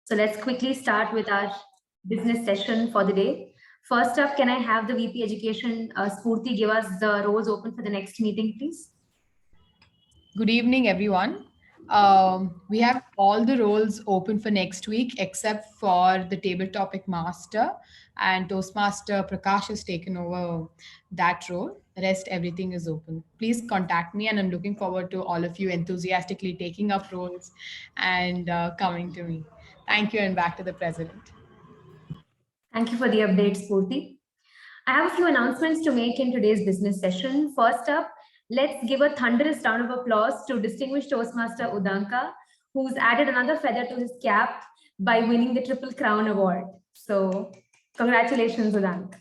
So let's quickly start with our business session for the day. First up, can I have the VP Education, Spurti, give us the roles open for the next meeting, please? Good evening, everyone. We have all the roles open for next week except for the table topic master, and Toastmaster Prakash has taken over that role. The rest, everything is open. Please contact me, and I'm looking forward to all of you enthusiastically taking up roles and coming to me. Thank you, and back to the president. Thank you for the update, Spurti. I have a few announcements to make in today's business session. First up, let's give a thunderous round of applause to distinguished Toastmaster Udanka, who's added another feather to his cap by winning the Triple Crown Award. So congratulations, Udank.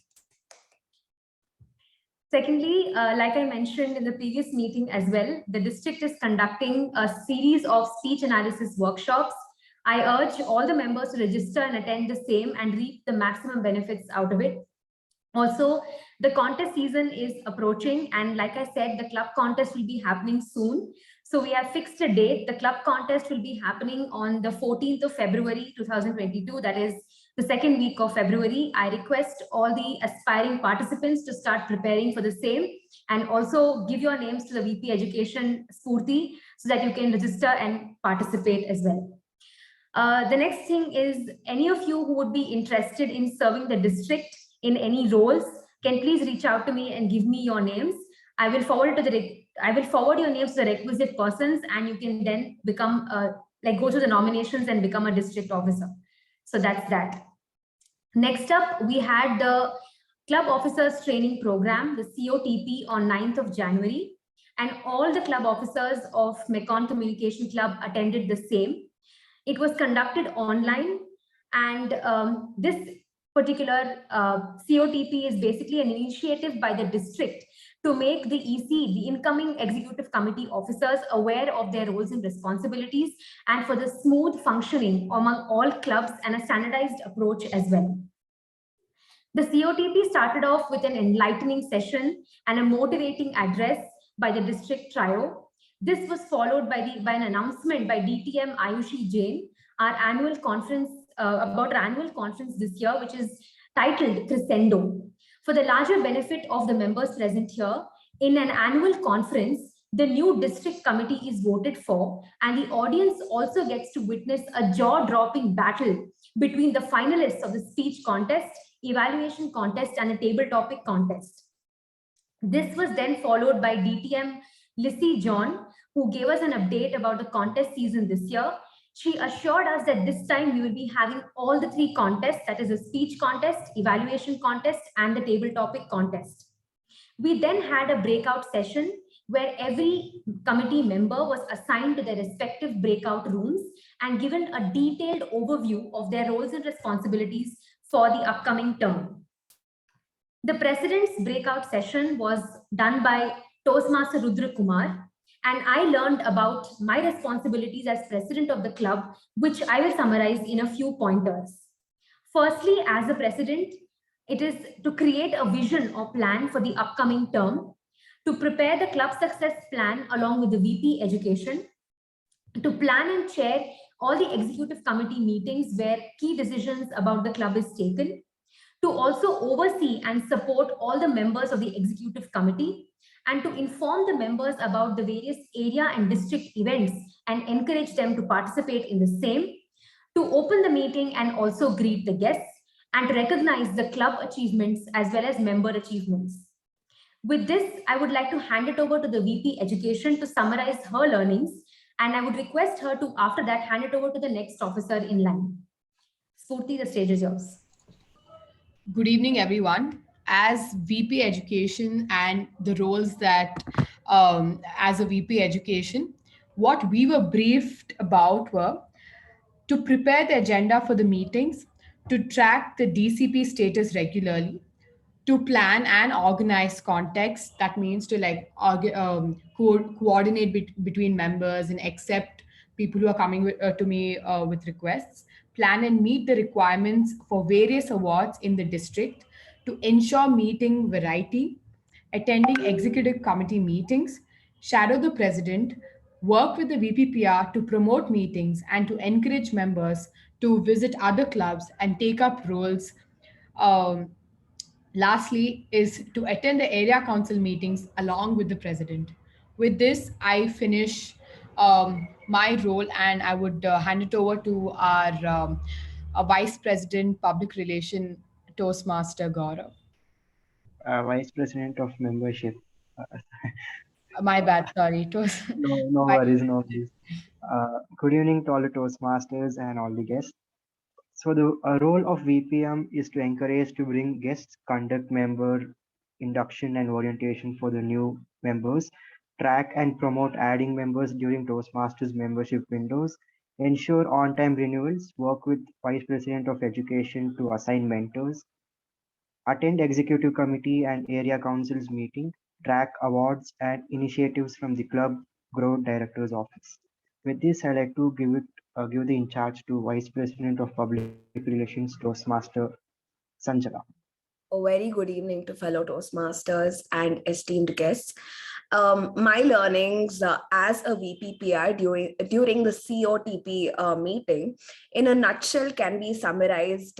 Secondly, like I mentioned in the previous meeting as well, the district is conducting a series of speech analysis workshops. I urge all the members to register and attend the same and reap the maximum benefits out of it. Also, the contest season is approaching, and like I said, the club contest will be happening soon. So we have fixed a date. The club contest will be happening on the 14th of February 2022. That is the second week of February. I request all the aspiring participants to start preparing for the same, and also give your names to the VP Education Spurti so that you can register and participate as well. The next thing is, any of you who would be interested in serving the district in any roles, can please reach out to me and give me your names. I will forward your names to the requisite persons, and you can then become go through the nominations and become a district officer. So that's that. Next up, we had the Club Officers Training Program, the COTP, on 9th of January, and all the club officers of Mekon Communication Club attended the same. It was conducted online, and this particular COTP is basically an initiative by the district to make the EC, the incoming executive committee officers, aware of their roles and responsibilities, and for the smooth functioning among all clubs and a standardized approach as well. The COTP started off with an enlightening session and a motivating address by the district trio. This was followed by an announcement by DTM Ayushi Jain, our annual conference, about our annual conference this year, which is titled Crescendo. For the larger benefit of the members present here, in an annual conference, the new district committee is voted for, and the audience also gets to witness a jaw-dropping battle between the finalists of the speech contest, evaluation contest, and a table topic contest. This was then followed by DTM Lissy John, who gave us an update about the contest season this year. She assured us that this time we will be having all the three contests, that is a speech contest, evaluation contest, and the table topic contest. We then had a breakout session where every committee member was assigned to their respective breakout rooms and given a detailed overview of their roles and responsibilities for the upcoming term. The president's breakout session was done by Toastmaster Rudra Kumar, and I learned about my responsibilities as president of the club, which I will summarize in a few pointers. Firstly, as a president, it is to create a vision or plan for the upcoming term, to prepare the club success plan along with the VP Education, to plan and chair all the executive committee meetings where key decisions about the club is taken, to also oversee and support all the members of the executive committee, and to inform the members about the various area and district events and encourage them to participate in the same, to open the meeting and also greet the guests, and to recognize the club achievements as well as member achievements. With this, I would like to hand it over to the VP Education to summarize her learnings, and I would request her to, after that, hand it over to the next officer in line. Spurti, the stage is yours. Good evening, everyone. As VP Education and the roles that as a VP Education, what we were briefed about were to prepare the agenda for the meetings, to track the DCP status regularly, to plan and organize context. That means to coordinate between members and accept people who are coming to me with requests, plan and meet the requirements for various awards in the district, to ensure meeting variety, attending executive committee meetings, shadow the president, work with the VPPR to promote meetings and to encourage members to visit other clubs and take up roles. Um, Lastly, is to attend the area council meetings along with the president. With this, I finish my role and I would hand it over to our Vice President, Public Relation, Toastmaster Gaurav. Vice President of Membership. Uh, My bad, sorry. Toast. no worries, no worries. Good evening to all the Toastmasters and all the guests. So the role of VPM is to encourage to bring guests, conduct member induction and orientation for the new members, track and promote adding members during Toastmasters membership windows, ensure on-time renewals, work with Vice President of Education to assign mentors, attend executive committee and area councils meeting, track awards and initiatives from the club growth director's office. With this, I like to give the in charge to Vice President of Public Relations, Toastmaster Sanjana. A very good evening to fellow Toastmasters and esteemed guests. My learnings as a VPPR during the COTP meeting, in a nutshell, can be summarized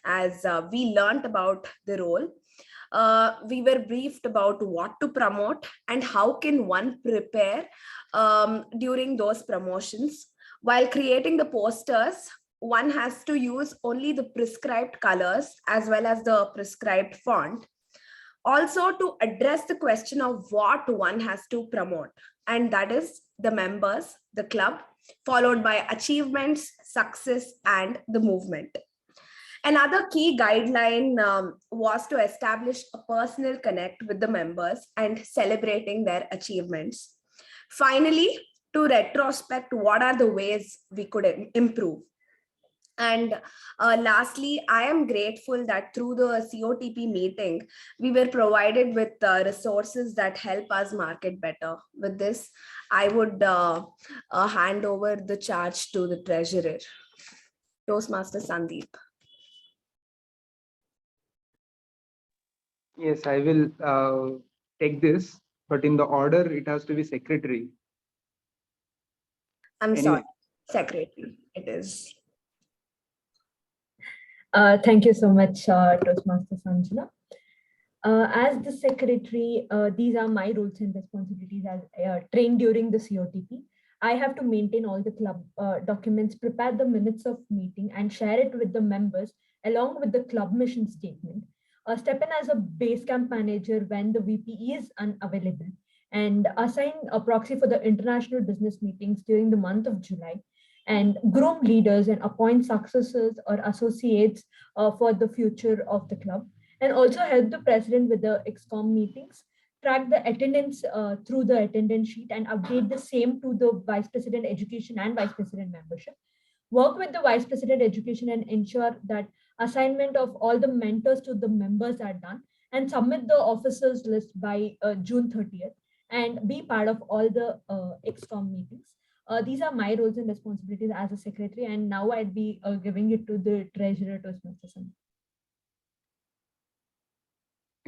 as we learnt about the role. We were briefed about what to promote and how can one prepare during those promotions. While creating the posters, one has to use only the prescribed colors as well as the prescribed font. Also, to address the question of what one has to promote, and that is the members, the club, followed by achievements, success, and the movement. Another key guideline was to establish a personal connect with the members and celebrating their achievements. Finally, to retrospect what are the ways we could improve. And lastly, I am grateful that through the COTP meeting, we were provided with resources that help us market better. With this, I would hand over the charge to the treasurer, Toastmaster Sandeep. Yes, I will take this, but in the order, it has to be secretary. I'm Anyway. sorry, secretary, it is. Thank you so much, Toastmaster Sanjana. As the secretary, these are my roles and responsibilities as trained during the COTP. I have to maintain all the club documents, prepare the minutes of meeting and share it with the members along with the club mission statement. Step in as a base camp manager when the VP is unavailable and assign a proxy for the international business meetings during the month of July, and groom leaders and appoint successors or associates for the future of the club, and also help the president with the XCOM meetings, track the attendance through the attendance sheet and update the same to the vice president education and vice president membership, work with the vice president education and ensure that assignment of all the mentors to the members are done, and submit the officers list by June 30th, and be part of all the XCOM meetings. These are my roles and responsibilities as a secretary, and now I'd be giving it to the treasurer, Toastmaster Sandeep.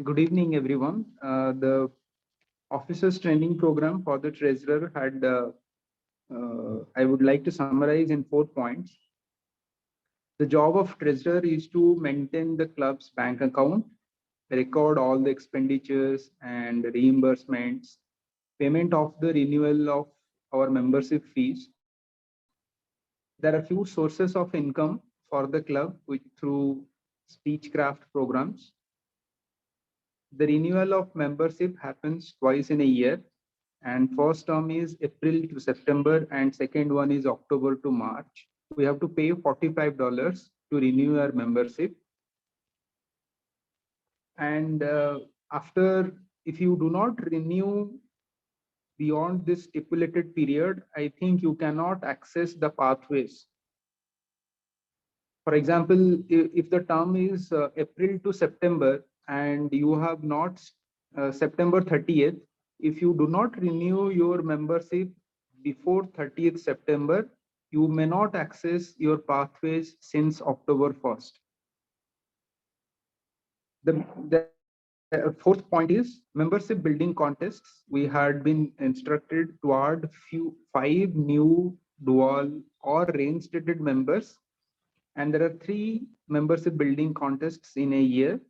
Good evening, everyone. The officers training program for the treasurer had, I would like to summarize in 4 points. The job of treasurer is to maintain the club's bank account, record all the expenditures and reimbursements, payment of the renewal of our membership fees. There are few sources of income for the club through speechcraft programs. The renewal of membership happens twice in a year, and first term is April to September and second one is October to March. We have to pay $45 to renew our membership. And if you do not renew beyond this stipulated period, I think you cannot access the pathways. For example, if the term is April to September and you have not September 30th, if you do not renew your membership before 30th September, you may not access your pathways since October 1st. The fourth point is membership building contests. We had been instructed to add 5 new dual or reinstated members And there are 3 membership building contests in a year.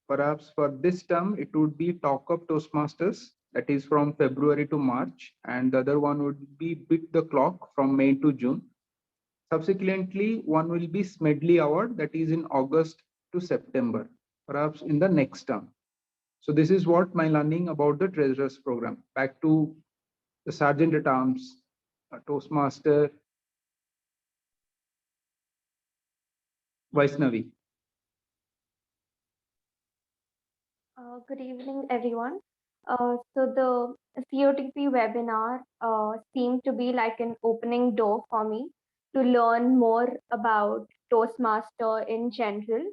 Perhaps for this term, it would be Talk Up Toastmasters, that is from February to March, and the other one would be Beat the Clock from May to June. Subsequently, one will be Smedley Award, that is in August to September, perhaps in the next term. So this is what my learning about the Treasurers program. Back to the Sergeant at Arms, Toastmaster Vaishnavi. Good evening, everyone. So the COTP webinar seemed to be like an opening door for me to learn more about Toastmaster in general.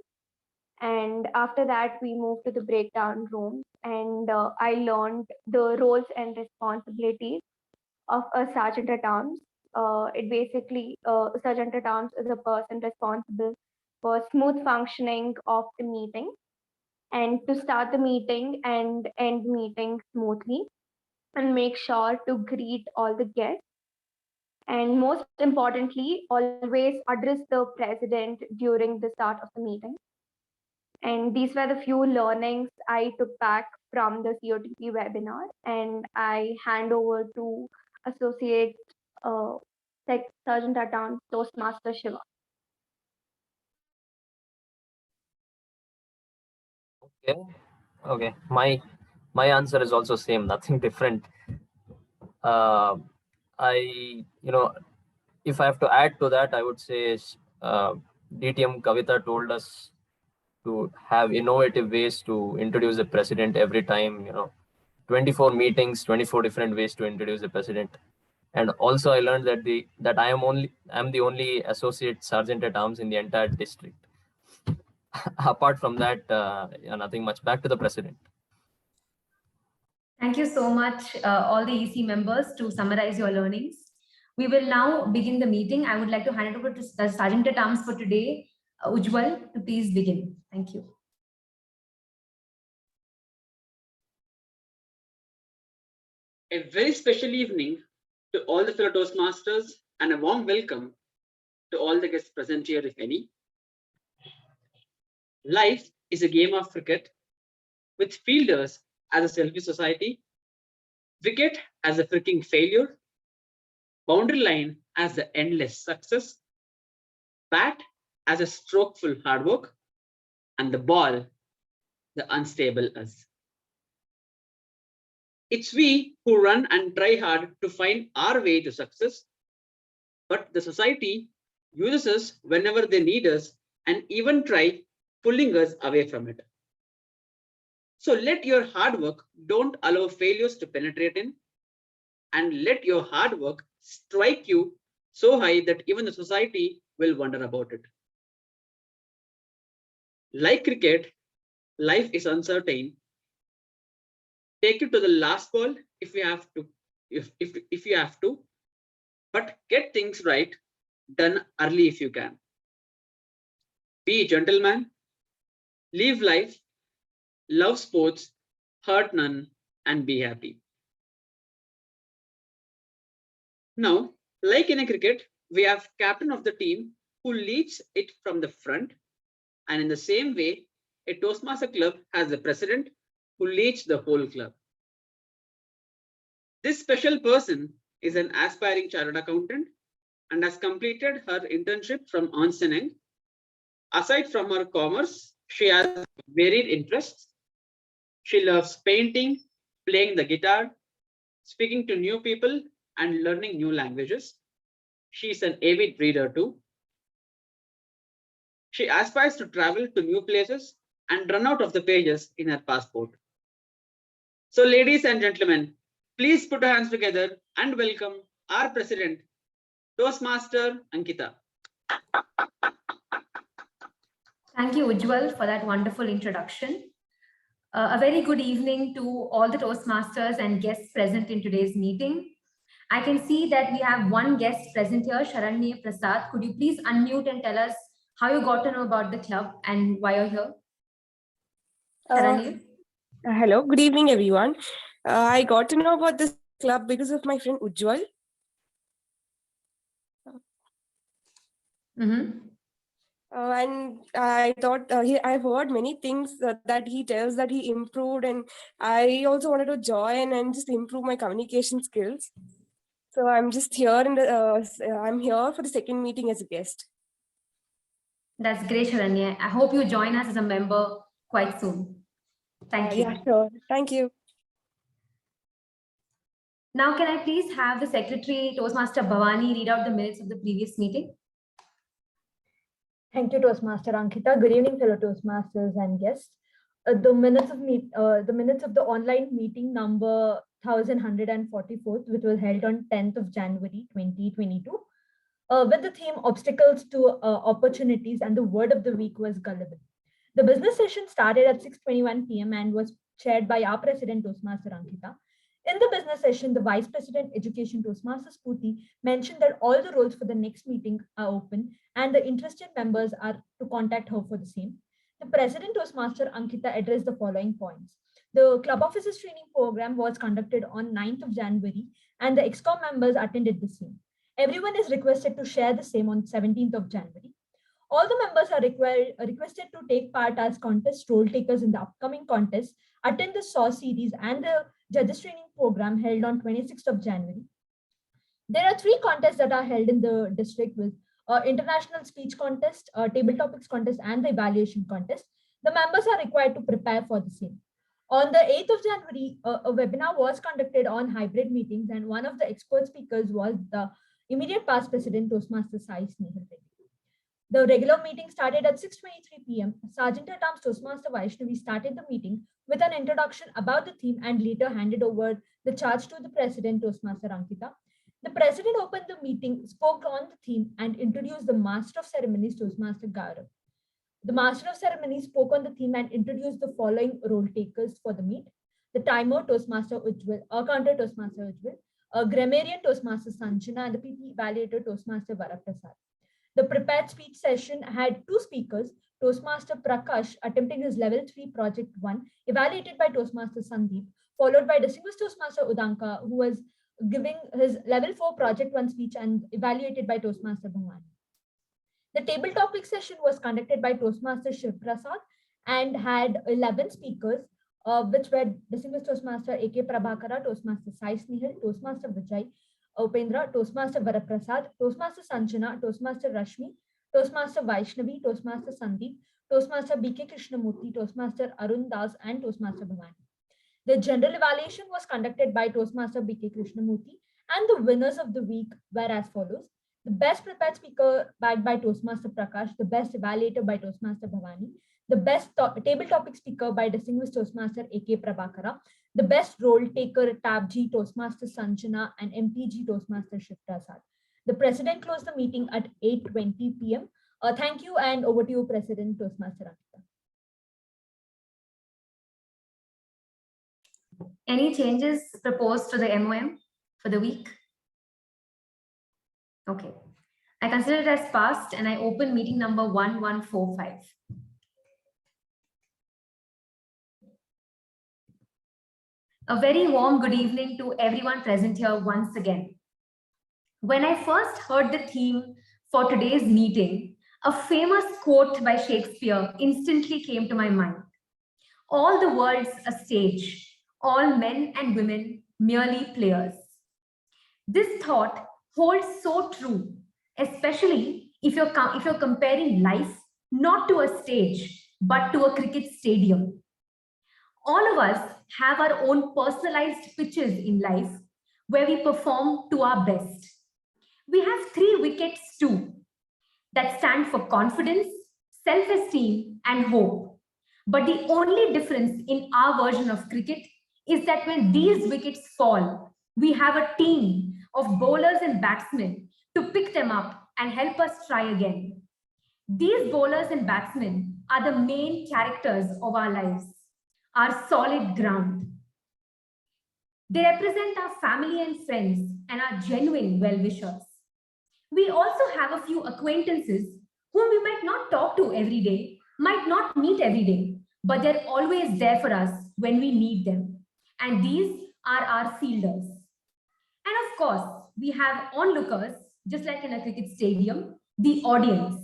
And after that, we moved to the breakdown room, and I learned the roles and responsibilities of a sergeant at arms. It basically, sergeant at arms is a person responsible for smooth functioning of the meeting and to start the meeting and end meeting smoothly and make sure to greet all the guests. And most importantly, always address the president during the start of the meeting. And these were the few learnings I took back from the COTP webinar, and I hand over to Associate Sergeant at Arms Toastmaster Shiva. Okay. My answer is also same, nothing different. If I have to add to that, I would say DTM Kavita told us to have innovative ways to introduce the president every time, 24 meetings, 24 different ways to introduce the president. And also I learned that I'm the only associate sergeant at arms in the entire district. Apart from that, nothing much. Back to the president. Thank you so much, all the EC members, to summarize your learnings. We will now begin the meeting. I would like to hand it over to Sergeant at Arms for today, Ujjwal, to please begin. Thank you. A very special evening to all the fellow Toastmasters and a warm welcome to all the guests present here, if any. Life is a game of cricket with fielders as a selfish society, wicket as a freaking failure, boundary line as the endless success, bat as a strokeful hard work, and the ball, the unstable us. It's we who run and try hard to find our way to success, but the society uses us whenever they need us and even try pulling us away from it. So let your hard work don't allow failures to penetrate in, and let your hard work strike you so high that even the society will wonder about it. Like cricket, life is uncertain. Take it to the last ball if you have to, if you have to, but get things right, done early if you can. Be a gentleman, live life, love sports, hurt none, and be happy. Now, like in a cricket, we have captain of the team who leads it from the front, and in the same way, a Toastmaster club has the president who leads the whole club. This special person is an aspiring chartered accountant and has completed her internship from Ernst & Young. Aside from her commerce, she has varied interests. She loves painting, playing the guitar, speaking to new people, and learning new languages. She is an avid reader too. She aspires to travel to new places and run out of the pages in her passport. So, ladies and gentlemen, please put your hands together and welcome our president, Toastmaster Ankita. Thank you, Ujjwal, for that wonderful introduction. A very good evening to all the Toastmasters and guests present in today's meeting. I can see that we have one guest present here, Sharanya Prasad. Could you please unmute and tell us how you got to know about the club and why you're here? Sharanya? Hello, good evening, everyone. I got to know about this club because of my friend Ujjwal. And I thought I've heard many things that he tells that he improved, and I also wanted to join and just improve my communication skills. So I'm just here I'm here for the second meeting as a guest. That's great, Sharanya. I hope you join us as a member quite soon. Thank you. Yeah, sure. Thank you. Now, can I please have the Secretary, Toastmaster Bhavani, read out the minutes of the previous meeting? Thank you, Toastmaster Ankita. Good evening, fellow Toastmasters and guests. The minutes of the online meeting number 1144, which was held on 10th of January 2022, with the theme Obstacles to Opportunities, and the word of the week was gullible. The business session started at 6:21 p.m. and was chaired by our President, Toastmaster Ankita. In the business session, the Vice President Education, Toastmaster Spooty, mentioned that all the roles for the next meeting are open and the interested members are to contact her for the same. The President, Toastmaster Ankita, addressed the following points. The Club Officers Training Program was conducted on 9th of January and the EXCOM members attended the same. Everyone is requested to share the same on 17th of January. All the members are requested to take part as contest role takers in the upcoming contest, attend the SAW series and the Judges Training Program held on 26th of January. There are 3 contests that are held in the district with International Speech Contest, Table Topics Contest, and the Evaluation Contest. The members are required to prepare for the same. On the 8th of January, a webinar was conducted on hybrid meetings, and one of the expert speakers was the immediate past President, Toastmaster Sai Snehal Reddy. The regular meeting started at 6:23 p.m. Sergeant at Arms Toastmaster Vaishnavi started the meeting with an introduction about the theme and later handed over the charge to the President, Toastmaster Ankita. The President opened the meeting, spoke on the theme, and introduced the Master of Ceremonies, Toastmaster Gaurav. The Master of Ceremonies spoke on the theme and introduced the following role takers for the meet: the timer, Toastmaster Ujjwal, counter Toastmaster Ujjwal, a grammarian, Toastmaster Sanjana, and the PP evaluator, Toastmaster Varaprasad. The prepared speech session had 2 speakers, Toastmaster Prakash attempting his level 3 project 1, evaluated by Toastmaster Sandeep, followed by distinguished Toastmaster Udanka, who was giving his level 4 project 1 speech and evaluated by Toastmaster Bhavani. The table topic session was conducted by Toastmaster Shiv Prasad and had 11 speakers, which were distinguished Toastmaster A.K. Prabhakara, Toastmaster Sai Snehal, Toastmaster Vijay Upendra, Toastmaster Varaprasad, Toastmaster Sanjana, Toastmaster Rashmi, Toastmaster Vaishnavi, Toastmaster Sandeep, Toastmaster B.K. Krishnamurthy, Toastmaster Arun Das, and Toastmaster Bhavani. The general evaluation was conducted by Toastmaster B.K. Krishnamurthy, and the winners of the week were as follows: the best prepared speaker backed by Toastmaster Prakash, the best evaluator by Toastmaster Bhavani, the best table topic speaker by distinguished Toastmaster A.K. Prabhakara, the best role taker Tab G, Toastmaster Sanjana, and MPG Toastmaster Shiv Prasad. The President closed the meeting at 8:20 p.m. Thank you, and over to you, President Toastmaster Ankita. Any changes proposed to the MOM for the week? Okay. I consider it as passed and I open meeting number 1145. A very warm good evening to everyone present here once again. When I first heard the theme for today's meeting, a famous quote by Shakespeare instantly came to my mind. All the world's a stage, all men and women merely players. This thought holds so true, especially if you're comparing life not to a stage, but to a cricket stadium. All of us have our own personalized pitches in life where we perform to our best. We have 3 wickets too that stand for confidence, self-esteem, and hope. But the only difference in our version of cricket is that when these wickets fall, we have a team of bowlers and batsmen to pick them up and help us try again. These bowlers and batsmen are the main characters of our lives, our solid ground. They represent our family and friends and our genuine well-wishers. We also have a few acquaintances whom we might not talk to every day, might not meet every day, but they're always there for us when we need them. And these are our fielders. And of course, we have onlookers, just like in a cricket stadium, the audience.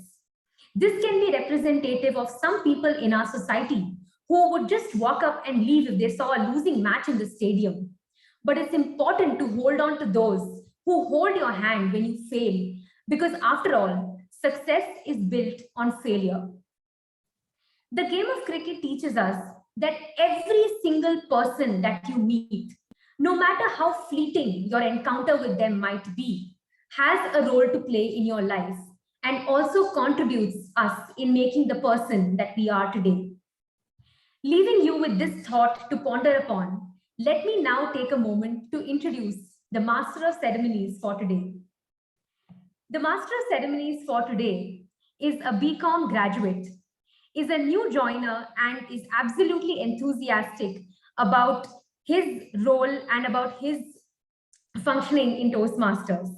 This can be representative of some people in our society who would just walk up and leave if they saw a losing match in the stadium. But it's important to hold on to those who hold your hand when you fail, because after all, success is built on failure. The game of cricket teaches us that every single person that you meet, no matter how fleeting your encounter with them might be, has a role to play in your life and also contributes us in making the person that we are today. Leaving you with this thought to ponder upon, let me now take a moment to introduce the Master of Ceremonies for today. The Master of Ceremonies for today is a BCom graduate, is a new joiner, and is absolutely enthusiastic about his role and about his functioning in Toastmasters.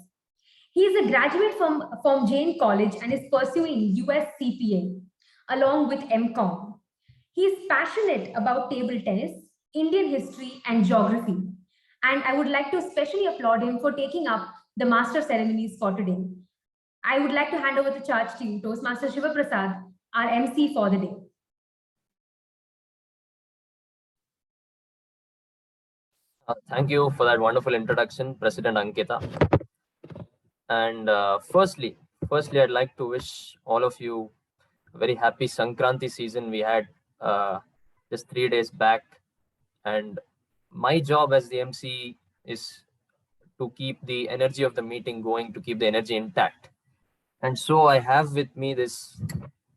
He is a graduate from Jane College and is pursuing US CPA along with MCom. He is passionate about table tennis, Indian history, and geography. And I would like to especially applaud him for taking up the Master Ceremonies for today. I would like to hand over the charge to you, Toastmaster Shiva Prasad, our MC for the day. Thank you for that wonderful introduction, President Ankita. And firstly, I'd like to wish all of you a very happy Sankranti season. We had just 3 days back, and my job as the MC is to keep the energy of the meeting going, to keep the energy intact. And so I have with me this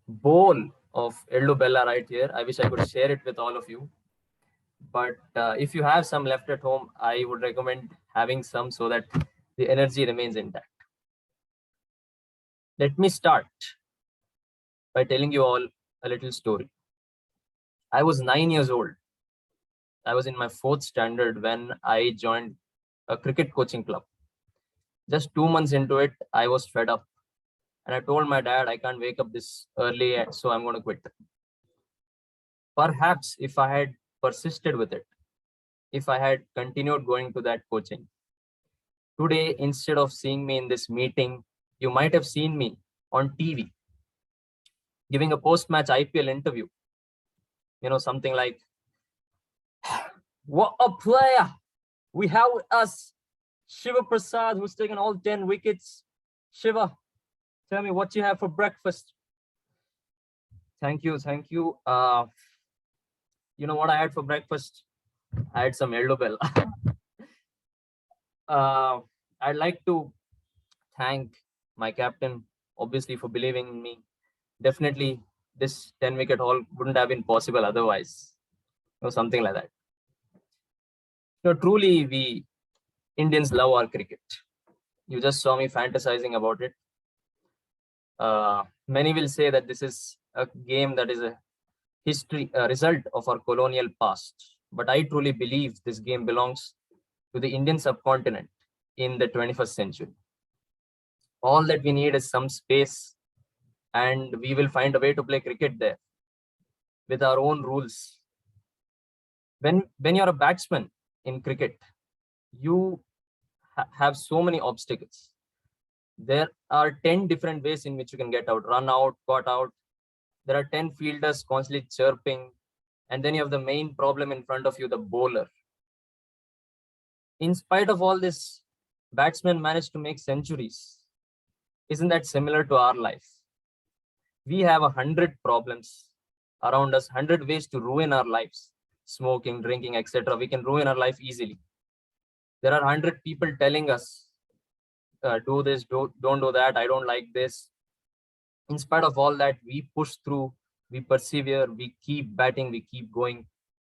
bowl of Ellu Bella right here. I wish I could share it with all of you. But if you have some left at home, I would recommend having some so that the energy remains intact. Let me start by telling you all a little story. I was 9 years old. I was in my 4th standard when I joined a cricket coaching club. Just 2 months into it, I was fed up. And I told my dad, I can't wake up this early, so I'm going to quit. Perhaps if I had persisted with it, if I had continued going to that coaching, today, instead of seeing me in this meeting, you might have seen me on TV giving a post-match IPL interview. You know, something like, what a player! We have with us Shiva Prasad, who's taken all 10 wickets. Shiva, tell me what you have for breakfast. Thank you. You know what I had for breakfast? I had some Ellu Bella. I'd like to thank my captain, obviously, for believing in me. Definitely, this 10-wicket haul wouldn't have been possible otherwise. Or something like that. No, truly, we Indians love our cricket. You just saw me fantasizing about it. Many will say that this is a game that is a result of our colonial past. But I truly believe this game belongs to the Indian subcontinent in the 21st century. All that we need is some space, and we will find a way to play cricket there with our own rules. When you're a batsman in cricket, you have so many obstacles. There are 10 different ways in which you can get out: run out, caught out. There are 10 fielders constantly chirping. And then you have the main problem in front of you, the bowler. In spite of all this, batsmen managed to make centuries. Isn't that similar to our life? We have 100 problems around us, 100 ways to ruin our lives. Smoking, drinking, etc. We can ruin our life easily. There are 100 people telling us, do this, don't do that, I don't like this. In spite of all that, we push through, we persevere, we keep batting, we keep going,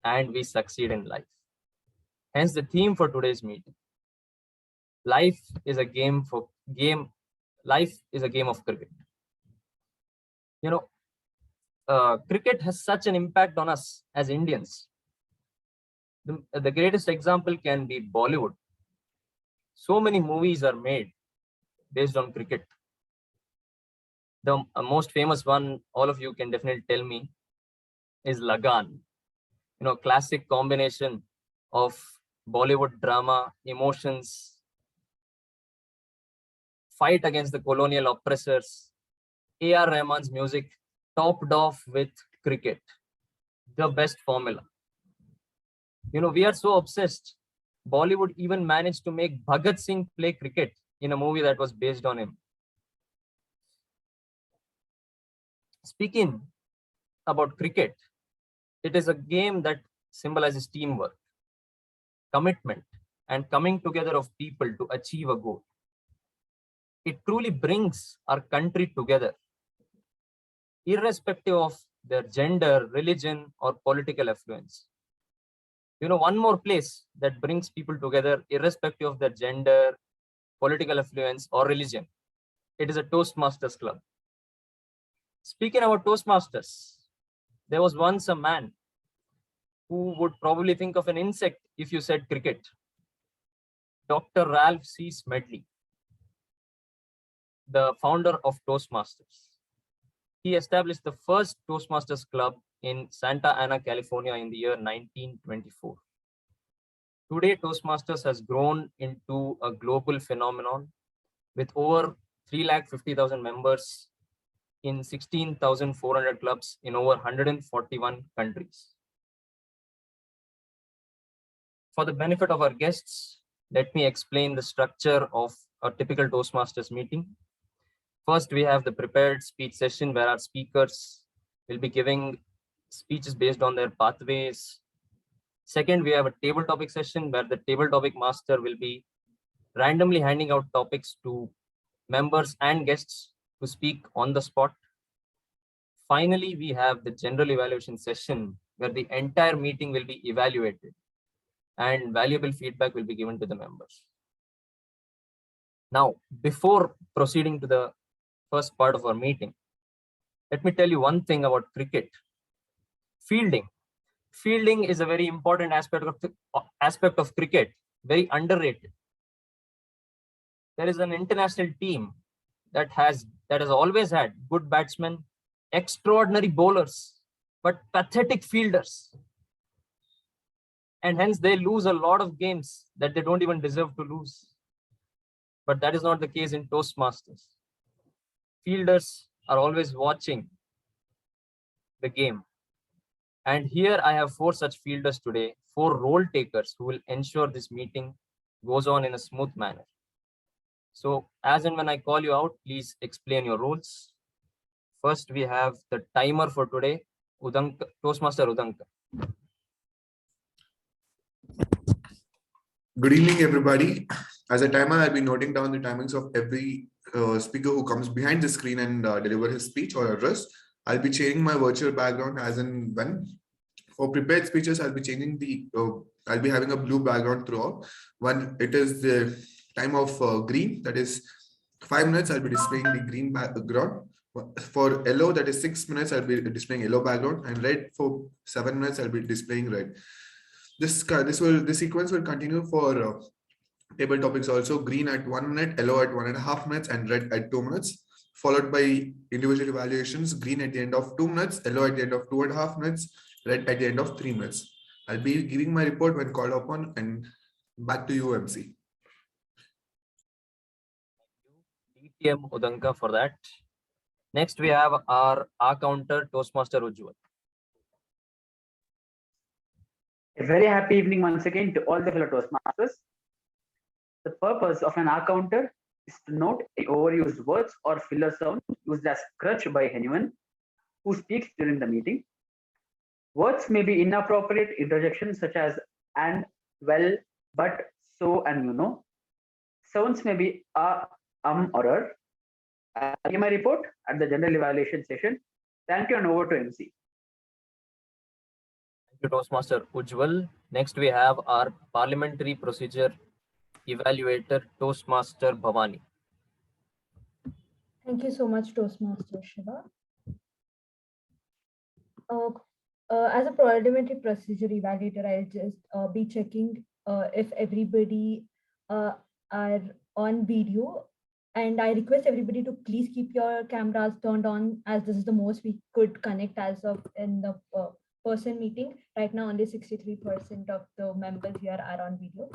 and we succeed in life. Hence the theme for today's meeting. Life is a game of cricket. You know, cricket has such an impact on us as Indians. The greatest example can be Bollywood. So many movies are made based on cricket. The most famous one, all of you can definitely tell me, is Lagan. You know, classic combination of Bollywood drama, emotions, fight against the colonial oppressors, A.R. Rahman's music topped off with cricket, the best formula. We are so obsessed. Bollywood even managed to make Bhagat Singh play cricket in a movie that was based on him. Speaking about cricket, it is a game that symbolizes teamwork, commitment, and coming together of people to achieve a goal. It truly brings our country together, irrespective of their gender, religion, or political affluence. One more place that brings people together, irrespective of their gender, political affluence, or religion. It is a Toastmasters club. Speaking about Toastmasters, there was once a man who would probably think of an insect if you said cricket. Dr. Ralph C. Smedley, the founder of Toastmasters. He established the first Toastmasters club in Santa Ana, California in the year 1924. Today, Toastmasters has grown into a global phenomenon with over 350,000 members in 16,400 clubs in over 141 countries. For the benefit of our guests, let me explain the structure of a typical Toastmasters meeting. First, we have the prepared speech session where our speakers will be giving speeches based on their pathways. Second, we have a table topic session where the table topic master will be randomly handing out topics to members and guests to speak on the spot. Finally, we have the general evaluation session where the entire meeting will be evaluated and valuable feedback will be given to the members. Now, before proceeding to the first part of our meeting, let me tell you one thing about cricket. Fielding. Fielding is a very important aspect of cricket, very underrated. There is an international team that has always had good batsmen, extraordinary bowlers, but pathetic fielders. And hence they lose a lot of games that they don't even deserve to lose. But that is not the case in Toastmasters. Fielders are always watching the game. And here I have 4 such fielders today, 4 role takers who will ensure this meeting goes on in a smooth manner. So as and when I call you out, please explain your roles. First, we have the timer for today, Toastmaster Udanka. Good evening, everybody. As a timer, I'll be noting down the timings of every speaker who comes behind the screen and deliver his speech or address. I'll be changing my virtual background as and when. For prepared speeches, I'll be changing I'll be having a blue background throughout. When it is the time of green, that is 5 minutes, I'll be displaying the green background. For yellow, that is 6 minutes, I'll be displaying yellow background, and red for 7 minutes, I'll be displaying red. This sequence will continue for table topics also. Green at 1 minute, yellow at 1.5 minutes, and red at 2 minutes, followed by individual evaluations. Green at the end of 2 minutes, yellow at the end of 2.5 minutes, red at the end of 3 minutes. I'll be giving my report when called upon, and back to you, MC. DTM Udanka for that. Next, we have our counter, Toastmaster Ujjwal. A very happy evening once again to all the fellow Toastmasters. The purpose of an R counter is to note any overused words or filler sound used as crutch by anyone who speaks during the meeting. Words may be inappropriate interjections such as and, well, but, so, and you know. Sounds may be or er. I'll give my report at the general evaluation session. Thank you, and over to MC. Thank you, Toastmaster Ujjwal. Next, we have our parliamentary procedure evaluator, Toastmaster Bhavani. Thank you so much, Toastmaster Shiva. As a parliamentary procedure evaluator, I'll just be checking if everybody are on video. And I request everybody to please keep your cameras turned on, as this is the most we could connect as of in the person meeting. Right now, only 63% of the members here are on video.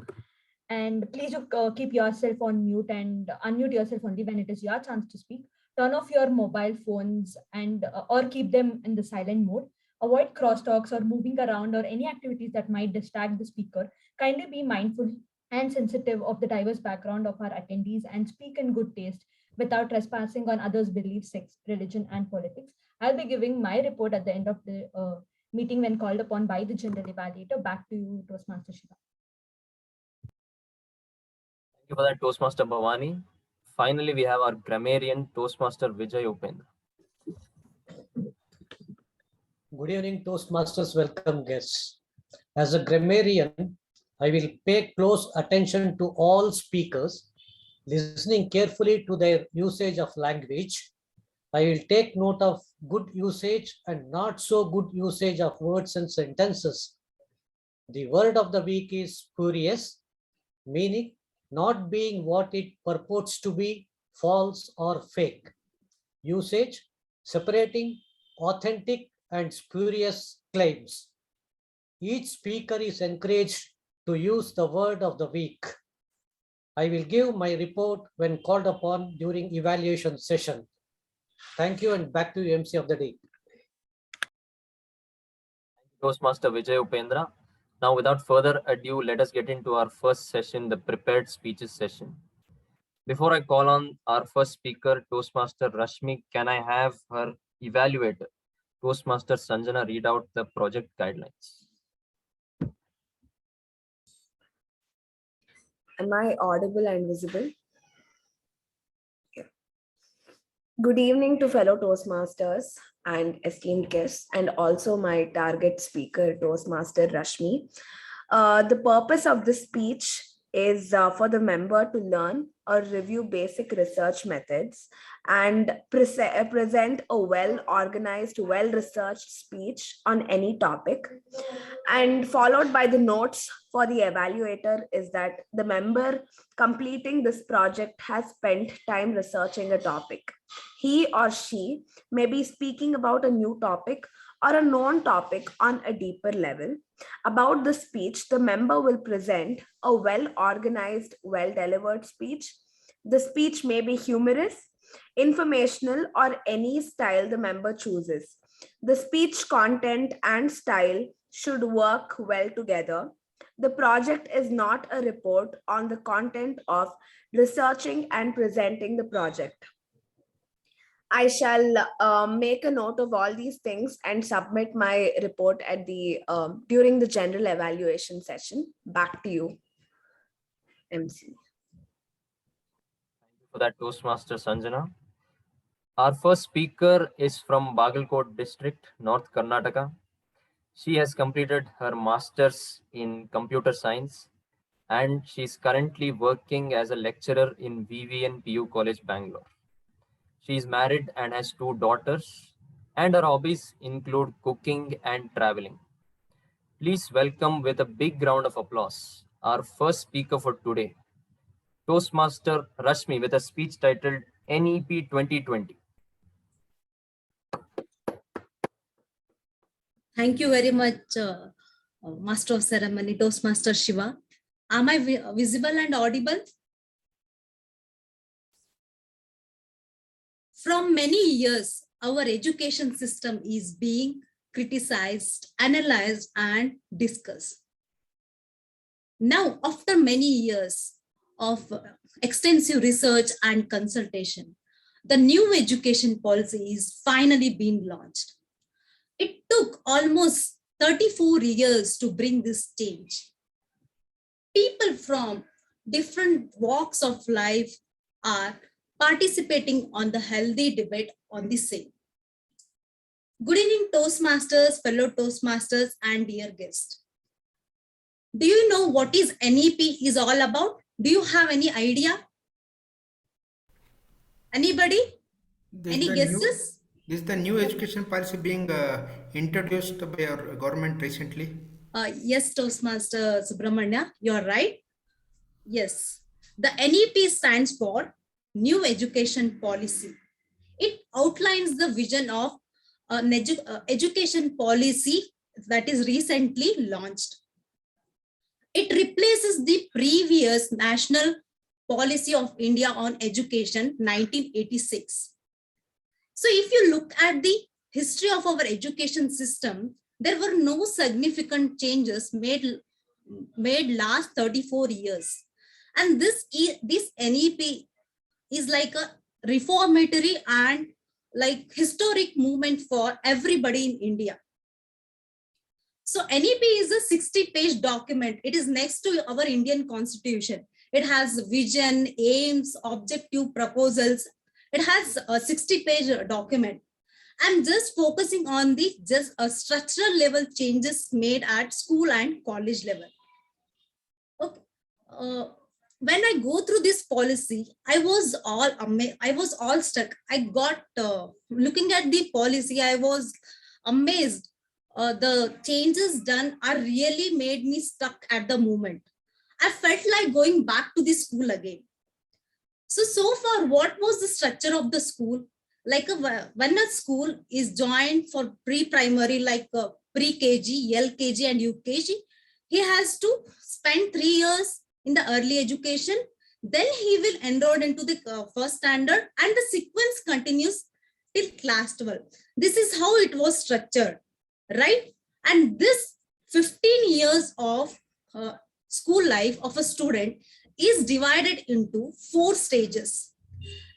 And please keep yourself on mute and unmute yourself only when it is your chance to speak. Turn off your mobile phones and or keep them in the silent mode. Avoid crosstalks or moving around or any activities that might distract the speaker. Kindly be mindful and sensitive of the diverse background of our attendees and speak in good taste without trespassing on others' beliefs, sex, religion, and politics. I'll be giving my report at the end of the meeting when called upon by the general evaluator. Back to you, Toastmaster Shiva. Thank you for that, Toastmaster Bhavani. Finally, we have our grammarian, Toastmaster Vijay Upendra. Good evening, Toastmasters. Welcome guests. As a grammarian, I will pay close attention to all speakers, listening carefully to their usage of language. I will take note of good usage and not so good usage of words and sentences. The word of the week is spurious, meaning not being what it purports to be, false or fake. Usage, separating authentic and spurious claims. Each speaker is encouraged to use the word of the week. I will give my report when called upon during evaluation session. Thank you, and back to you, MC of the day. Toastmaster Vijay Upendra. Now, without further ado, let us get into our first session, the prepared speeches session. Before I call on our first speaker, Toastmaster Rashmi, can I have her evaluator, Toastmaster Sanjana, read out the project guidelines? Am I audible and visible? Yeah. Good evening to fellow Toastmasters and esteemed guests, and also my target speaker, Toastmaster Rashmi. The purpose of this speech is for the member to learn or review basic research methods and present a well-organized, well-researched speech on any topic. And followed by the notes for the evaluator is that the member completing this project has spent time researching a topic. He or she may be speaking about a new topic or a known topic on a deeper level. About the speech, the member will present a well-organized, well-delivered speech. The speech may be humorous, informational, or any style the member chooses. The speech content and style should work well together. The project is not a report on the content of researching and presenting the project. I shall make a note of all these things and submit my report at the during the general evaluation session. Back to you, MC. Thank you for that, Toastmaster Sanjana. Our first speaker is from Bagalkot district, North Karnataka. She has completed her master's in computer science and she's currently working as a lecturer in VVN PU College, Bangalore. She is married and has 2 daughters, and her hobbies include cooking and traveling. Please welcome with a big round of applause our first speaker for today, Toastmaster Rashmi, with a speech titled NEP 2020. Thank you very much, Master of Ceremony, Toastmaster Shiva. Am I visible and audible? From many years, our education system is being criticized, analyzed, and discussed. Now, after many years of extensive research and consultation, the new education policy is finally being launched. It took almost 34 years to bring this change. People from different walks of life are participating on the healthy debate on the same. Good evening, Toastmasters, fellow Toastmasters, and dear guests. Do you know what is NEP is all about? Do you have any idea? Anybody? Any guesses? Is the new education policy being introduced by our government recently? Yes, Toastmaster Subramanyam, you are right. Yes, the NEP stands for New Education Policy. It outlines the vision of an education policy that is recently launched. It replaces the previous National Policy of India on Education 1986. So if you look at the history of our education system, there were no significant changes made last 34 years. And this NEP is like a reformatory and like historic movement for everybody in India. So NEP is a 60-page document. It is next to our Indian Constitution. It has vision, aims, objective, proposals. It has a 60-page document. I'm just focusing on the structural level changes made at school and college level. Okay. When I go through this policy, I was all stuck. I got looking at the policy, I was amazed. The changes done are really made me stuck at the moment. I felt like going back to the school again. So far, what was the structure of the school? Like when a school is joined for pre-primary, like pre-KG, LKG and UKG, he has to spend 3 years in the early education. Then he will enroll into the first standard and the sequence continues till class 12. This is how it was structured, right? And this 15 years of school life of a student is divided into 4 stages.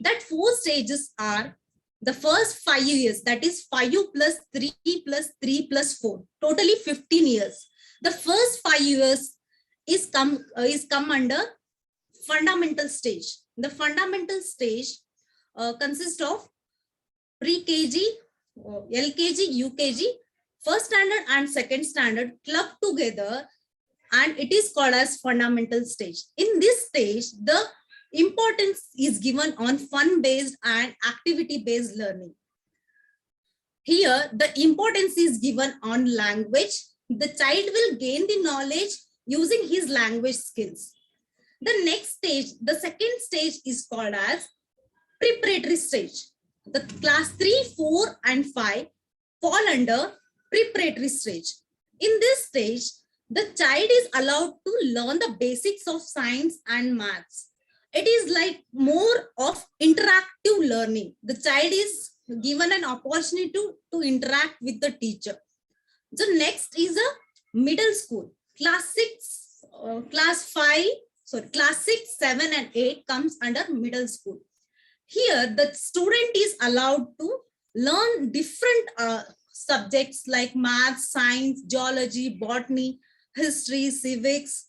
That 4 stages are the first 5 years, that is 5 plus 3 plus 3 plus 4, totally 15 years. The first 5 years is come under fundamental stage. The fundamental stage consists of pre-KG, LKG, UKG, first standard and second standard clubbed together, and it is called as fundamental stage. In this stage, the importance is given on fun-based and activity-based learning. Here, the importance is given on language. The child will gain the knowledge using his language skills. The next stage, the second stage is called as preparatory stage. The class 3, 4 and 5 fall under preparatory stage. In this stage, the child is allowed to learn the basics of science and maths. It is like more of interactive learning. The child is given an opportunity to interact with the teacher. So next is a middle school. Class 6, 7 and 8 comes under middle school. Here, the student is allowed to learn different subjects like math, science, geology, botany, history, civics.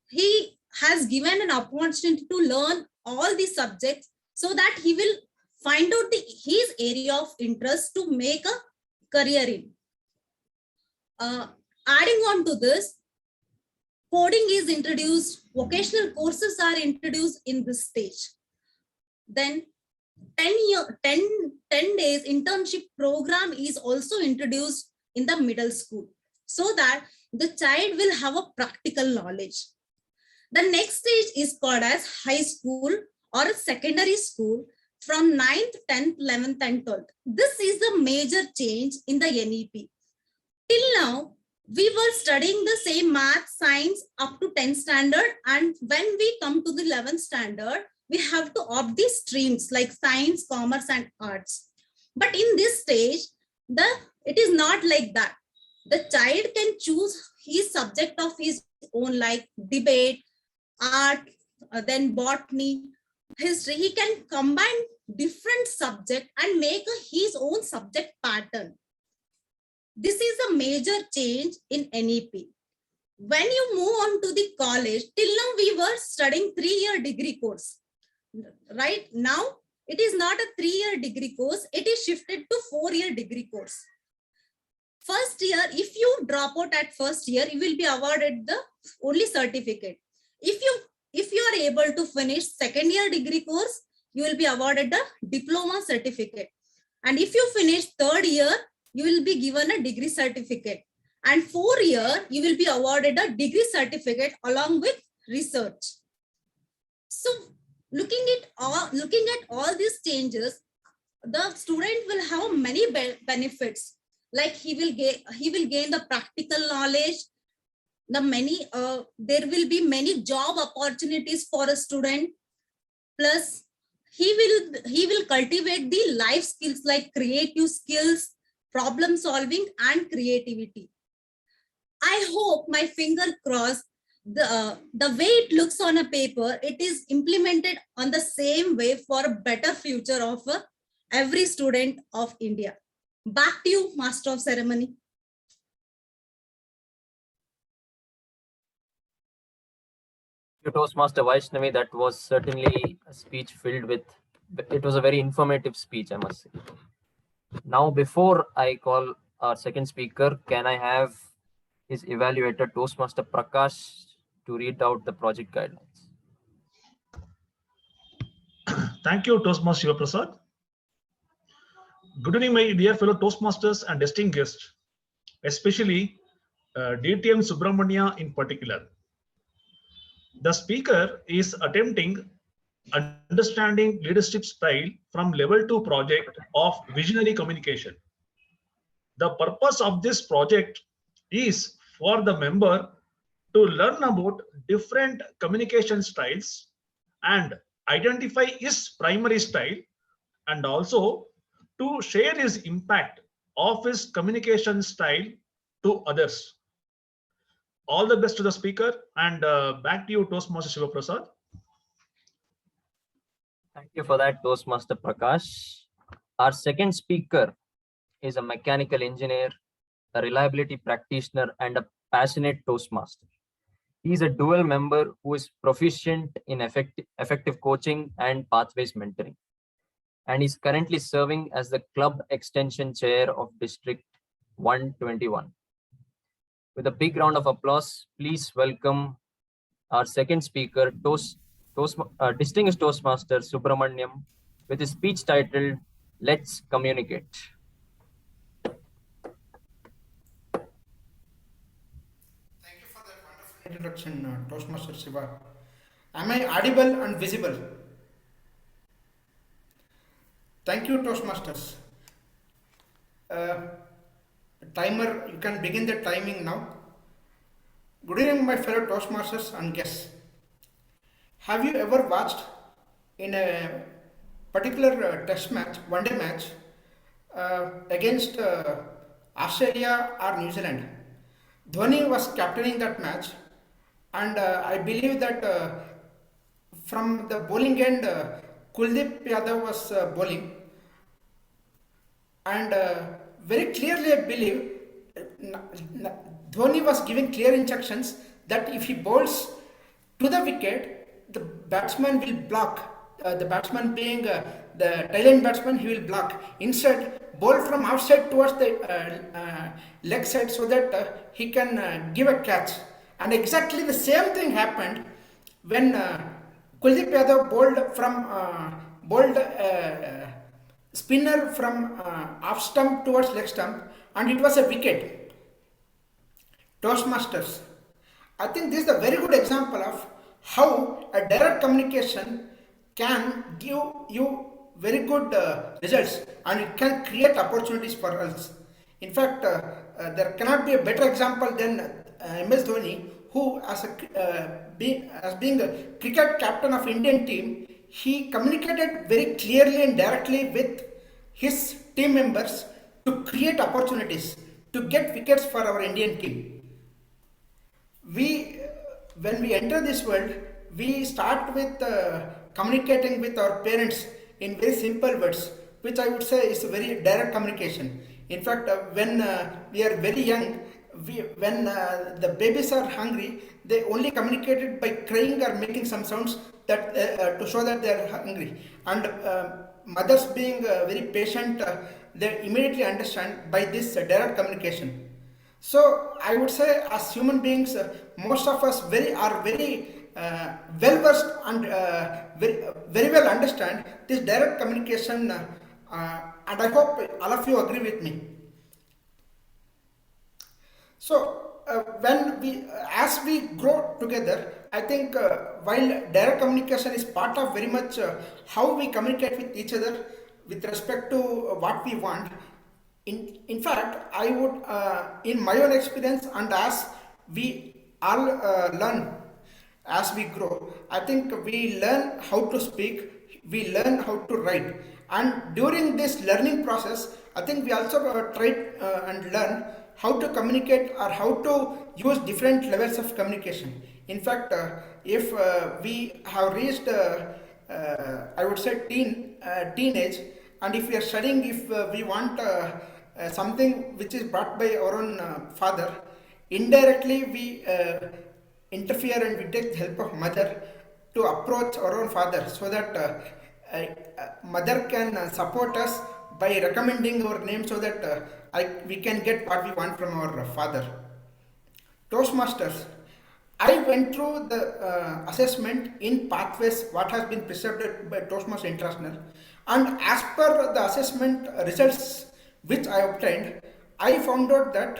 He has given an opportunity to learn all these subjects so that he will find out his area of interest to make a career in. Adding on to this, coding is introduced, vocational courses are introduced in this stage. Then 10 days internship program is also introduced in the middle school so that the child will have a practical knowledge. The next stage is called as high school or a secondary school from 9th, 10th, 11th and 12th. This is the major change in the NEP. Till now, we were studying the same math, science up to 10th standard, and when we come to the 11th standard, we have to opt these streams like science, commerce and arts. But in this stage, it is not like that. The child can choose his subject of his own, like debate, art, then botany, history. He can combine different subjects and make his own subject pattern. This is a major change in NEP. When you move on to the college, till now we were studying 3-year degree course. Right now, it is not a 3-year degree course. It is shifted to 4-year degree course. First year, if you drop out at first year, you will be awarded the only certificate. If you are able to finish 2nd-year degree course, you will be awarded the diploma certificate. And if you finish 3rd year, you will be given a degree certificate. And 4th year, you will be awarded a degree certificate along with research. So looking at all these changes, the student will have many benefits. Like he will gain the practical knowledge. There will be many job opportunities for a student. Plus, he will cultivate the life skills like creative skills, problem solving, and creativity. I hope, my finger crossed, the way it looks on a paper, it is implemented on the same way for a better future of every student of India. Back to you, Master of Ceremony. Toastmaster Vaishnavi, that was certainly a speech filled with, it was a very informative speech, I must say. Now, before I call our second speaker, can I have his evaluator, Toastmaster Prakash, to read out the project guidelines? Thank you, Toastmaster Shiva Prasad. Good evening, my dear fellow Toastmasters and esteemed guests, especially DTM Subramanyam in particular. The speaker is attempting understanding leadership style from level 2 project of visionary communication. The purpose of this project is for the member to learn about different communication styles and identify his primary style, and also to share his impact of his communication style to others. All the best to the speaker, and back to you, Toastmaster Shiva Prasad. Thank you for that, Toastmaster Prakash. Our second speaker is a mechanical engineer, a reliability practitioner, and a passionate Toastmaster. He is a dual member who is proficient in effective coaching and pathways mentoring, and is currently serving as the club extension chair of District 121. With a big round of applause, please welcome our second speaker, distinguished Toastmaster Subramanyam, with his speech titled, Let's Communicate. Thank you for that wonderful introduction, Toastmaster Shiva. Am I audible and visible? Thank you, Toastmasters. Timer, you can begin the timing now. Good evening, my fellow Toastmasters and guests. Have you ever watched in a particular test match, one-day match, against Australia or New Zealand? Dhoni was captaining that match, and I believe that from the bowling end, Kuldeep Yadav was bowling, and very clearly I believe Dhoni was giving clear instructions that if he bowls to the wicket, the batsman will block. The batsman being the tail-end batsman, he will block. Instead, bowl from outside towards the leg side so that he can give a catch. And exactly the same thing happened when Kuldeep Yadav bowled spinner from off stump towards leg stump, and it was a wicket. Toastmasters, I think this is a very good example of how a direct communication can give you very good results, and it can create opportunities for us. In fact, there cannot be a better example than MS Dhoni, who as being a cricket captain of Indian team, he communicated very clearly and directly with his team members to create opportunities, to get wickets for our Indian team. When we enter this world, we start with communicating with our parents in very simple words, which I would say is a very direct communication. In fact, when we are very young, when the babies are hungry, they only communicated by crying or making some sounds that to show that they are hungry. And mothers being very patient, they immediately understand by this direct communication. So I would say, as human beings, most of us are very well versed and very well understand this direct communication, and I hope all of you agree with me. So as we grow together, I think while direct communication is part of very much how we communicate with each other with respect to what we want. In fact, I would, in my own experience, and as we all learn as we grow, I think we learn how to speak, we learn how to write. And during this learning process, I think we also tried and learn how to communicate or how to use different levels of communication. In fact, if we have reached, I would say, teenage, and if we are studying, if we want something which is brought by our own father, indirectly we interfere and we take the help of mother to approach our own father, so that mother can support us by recommending our name, so that we can get what we want from our father. Toastmasters. I went through the assessment in pathways what has been prescribed by Toastmasters International, and as per the assessment results which I obtained, I found out that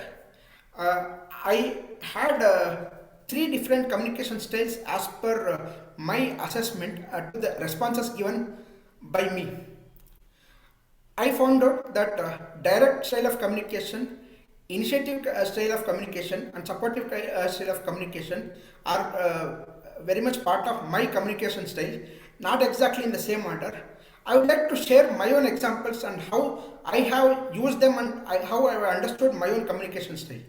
I had 3 different communication styles as per my assessment to the responses given by me. I found out that direct style of communication, initiative style of communication, and supportive style of communication are very much part of my communication style, not exactly in the same order. I would like to share my own examples and how I have used them and how I have understood my own communication style.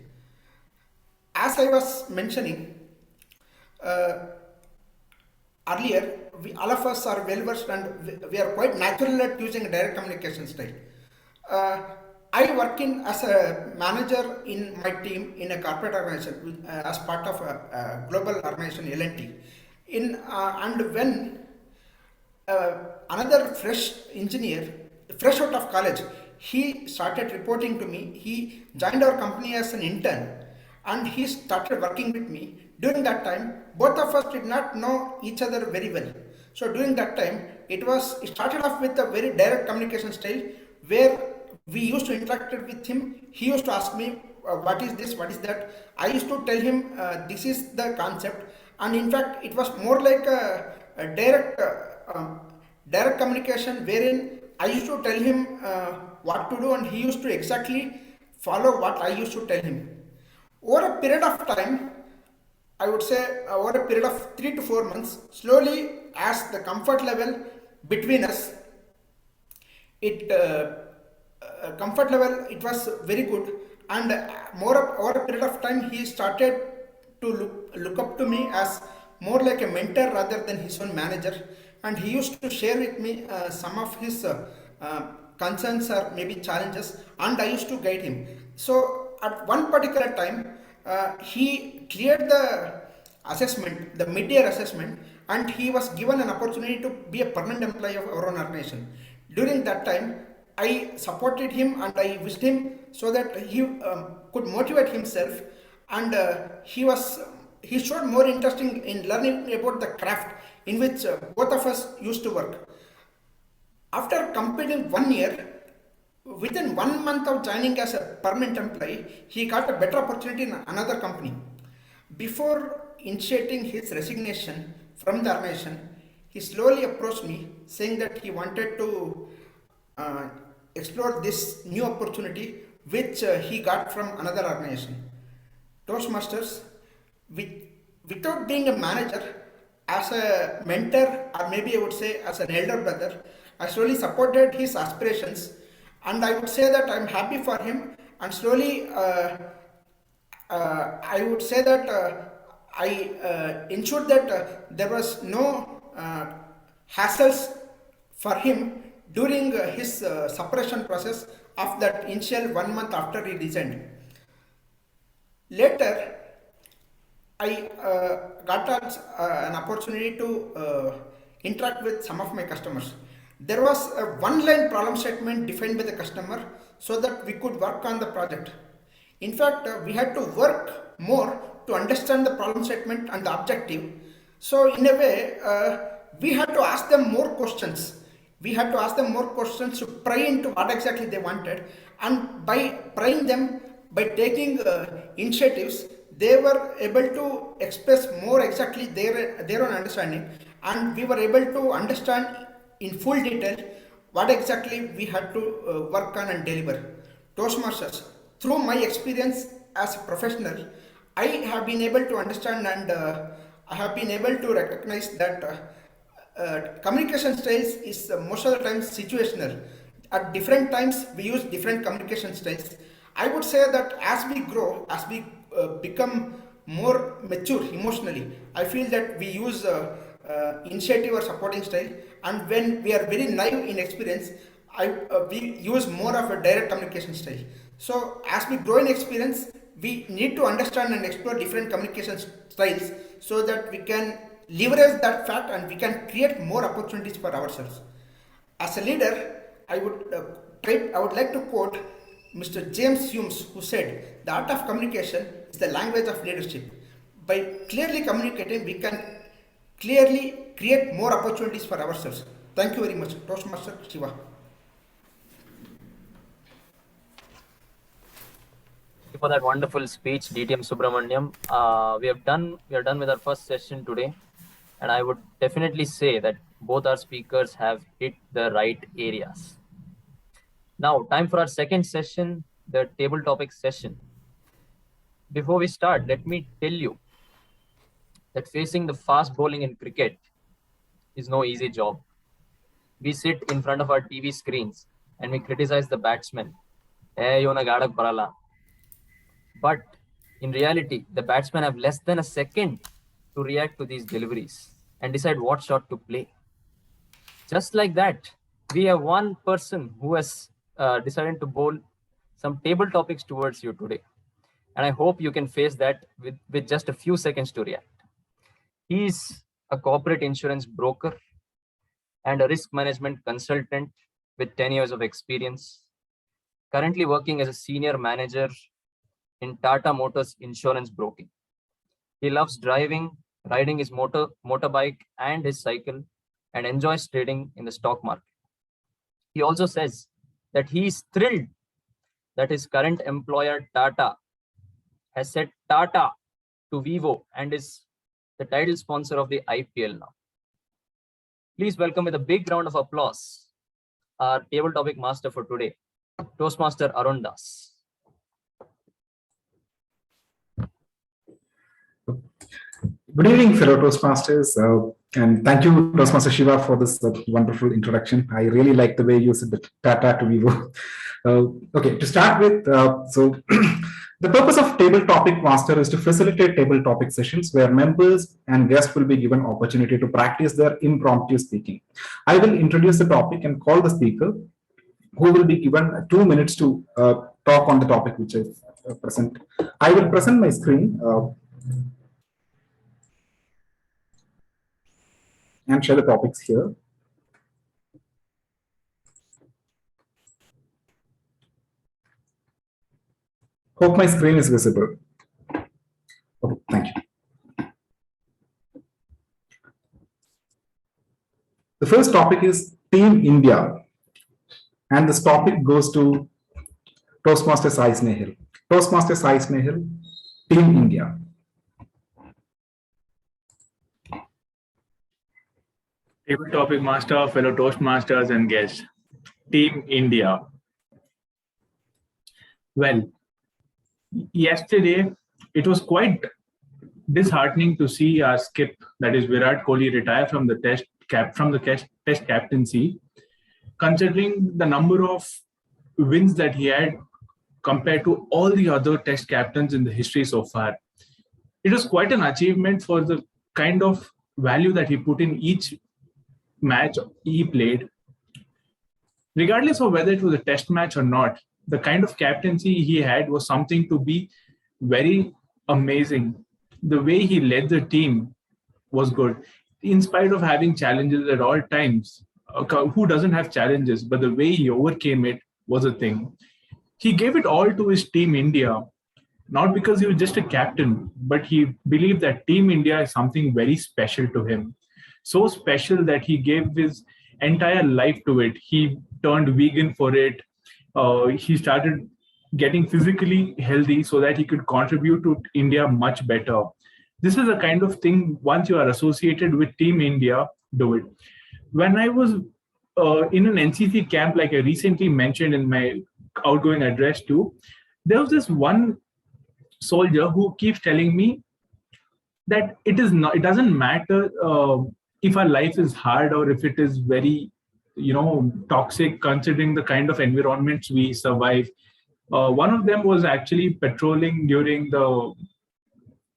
As I was mentioning earlier, all of us are well versed and we are quite natural at using a direct communication style. I work as a manager in my team in a corporate organization as part of a global organization, L&T. And when another fresh engineer, fresh out of college, he started reporting to me. He joined our company as an intern and he started working with me. During that time, both of us did not know each other very well. So during that time, it started off with a very direct communication style where we used to interact with him. He used to ask me, what is this, what is that? I used to tell him, this is the concept. And in fact, it was more like a direct communication wherein I used to tell him what to do and he used to exactly follow what I used to tell him. Over a period of time, I would say over a period of 3 to 4 months, slowly as the comfort level between us, it was very good, and over a period of time he started to look up to me as more like a mentor rather than his own manager, and he used to share with me some of his concerns or maybe challenges, and I used to guide him. So at one particular time he cleared the assessment, the mid-year assessment, and he was given an opportunity to be a permanent employee of our own organization. During that time, I supported him and I wished him so that he could motivate himself, and he showed more interest in learning about the craft in which both of us used to work. After completing 1 year, within 1 month of joining as a permanent employee, he got a better opportunity in another company. Before initiating his resignation from the organization, he slowly approached me saying that he wanted to explore this new opportunity which he got from another organization. Toastmasters, without being a manager, as a mentor, or maybe I would say as an elder brother, I slowly supported his aspirations, and I would say that I'm happy for him, and slowly I would say that I ensured that there was no hassles for him during his separation process of that initial 1 month after he resigned. Later, I got an opportunity to interact with some of my customers. There was a one-line problem statement defined by the customer so that we could work on the project. In fact, we had to work more to understand the problem statement and the objective. So in a way, we had to ask them more questions. We had to ask them more questions to pry into what exactly they wanted, and by prying them, by taking initiatives, they were able to express more exactly their own understanding, and we were able to understand in full detail what exactly we had to work on and deliver. Toastmasters, through my experience as a professional, I have been able to understand and I have been able to recognize that communication styles is most of the times situational. At different times, we use different communication styles. I would say that as we grow, as we become more mature emotionally, I feel that we use initiative or supporting style, and when we are very naive in experience, we use more of a direct communication style. So as we grow in experience, we need to understand and explore different communication styles so that we can leverage that fact and we can create more opportunities for ourselves. As a leader, I would like to quote Mr. James Hume, who said, "The art of communication is the language of leadership. By clearly communicating, we can clearly create more opportunities for ourselves." Thank you very much. Toastmaster Shiva. Thank you for that wonderful speech, DTM Subramanyam. We are done with our first session today, and I would definitely say that both our speakers have hit the right areas. Now, time for our second session, the table topic session. Before we start, let me tell you that facing the fast bowling in cricket is no easy job. We sit in front of our TV screens and we criticize the batsman. But in reality, the batsmen have less than a second to react to these deliveries and decide what shot to play. Just like that, we have one person who has decided to bowl some table topics towards you today. And I hope you can face that with just a few seconds to react. He's a corporate insurance broker and a risk management consultant with 10 years of experience, currently working as a senior manager in Tata Motors insurance broking. He loves driving, riding his motorbike and his cycle, and enjoys trading in the stock market. He also says that he is thrilled that his current employer Tata has set Tata to Vivo and is the title sponsor of the IPL now. Please welcome with a big round of applause our table topic master for today, Toastmaster Arun Das. Good evening, fellow Toastmasters, and thank you, Toastmaster Shiva, for this wonderful introduction. I really like the way you said the Tata to Vivo. Okay, to start with, so the purpose of Table Topic Master is to facilitate table topic sessions where members and guests will be given opportunity to practice their impromptu speaking. I will introduce the topic and call the speaker, who will be given 2 minutes to talk on the topic which is present. I will present my screen and share the topics here. Hope my screen is visible. Okay, thank you. The first topic is Team India, and this topic goes to Toastmaster Sai Snehal. Toastmaster Sai Snehal, Team India. Table topic master, fellow Toastmasters and guests. Team India. Well, yesterday it was quite disheartening to see our skip, that is Virat Kohli, retire from the test captaincy, considering the number of wins that he had compared to all the other test captains in the history so far. It was quite an achievement for the kind of value that he put in each match he played. Regardless of whether it was a test match or not, the kind of captaincy he had was something to be very amazing. The way he led the team was good. In spite of having challenges at all times, who doesn't have challenges, but the way he overcame it was a thing. He gave it all to his Team India, not because he was just a captain, but he believed that Team India is something very special to him. So special that he gave his entire life to it. He turned vegan for it. He started getting physically healthy so that he could contribute to India much better. This is the kind of thing, once you are associated with Team India, do it. When I was in an NCC camp, like I recently mentioned in my outgoing address too, there was this one soldier who keeps telling me that it doesn't matter if our life is hard or if it is very, toxic, considering the kind of environments we survive. One of them was actually patrolling during the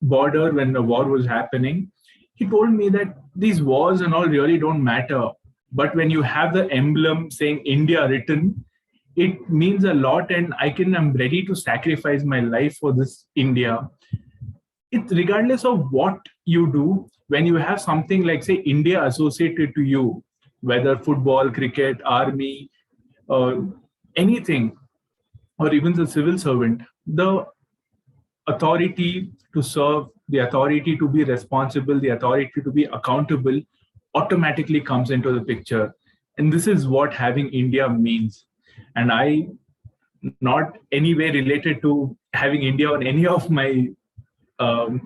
border when the war was happening. He told me that these wars and all really don't matter, but when you have the emblem saying India written, it means a lot, and I'm ready to sacrifice my life for this India. It's regardless of what you do, when you have something like, say, India associated to you, whether football, cricket, army, anything, or even the civil servant, the authority to serve, the authority to be responsible, the authority to be accountable automatically comes into the picture. And this is what having India means. And I, not any way related to having India on any of my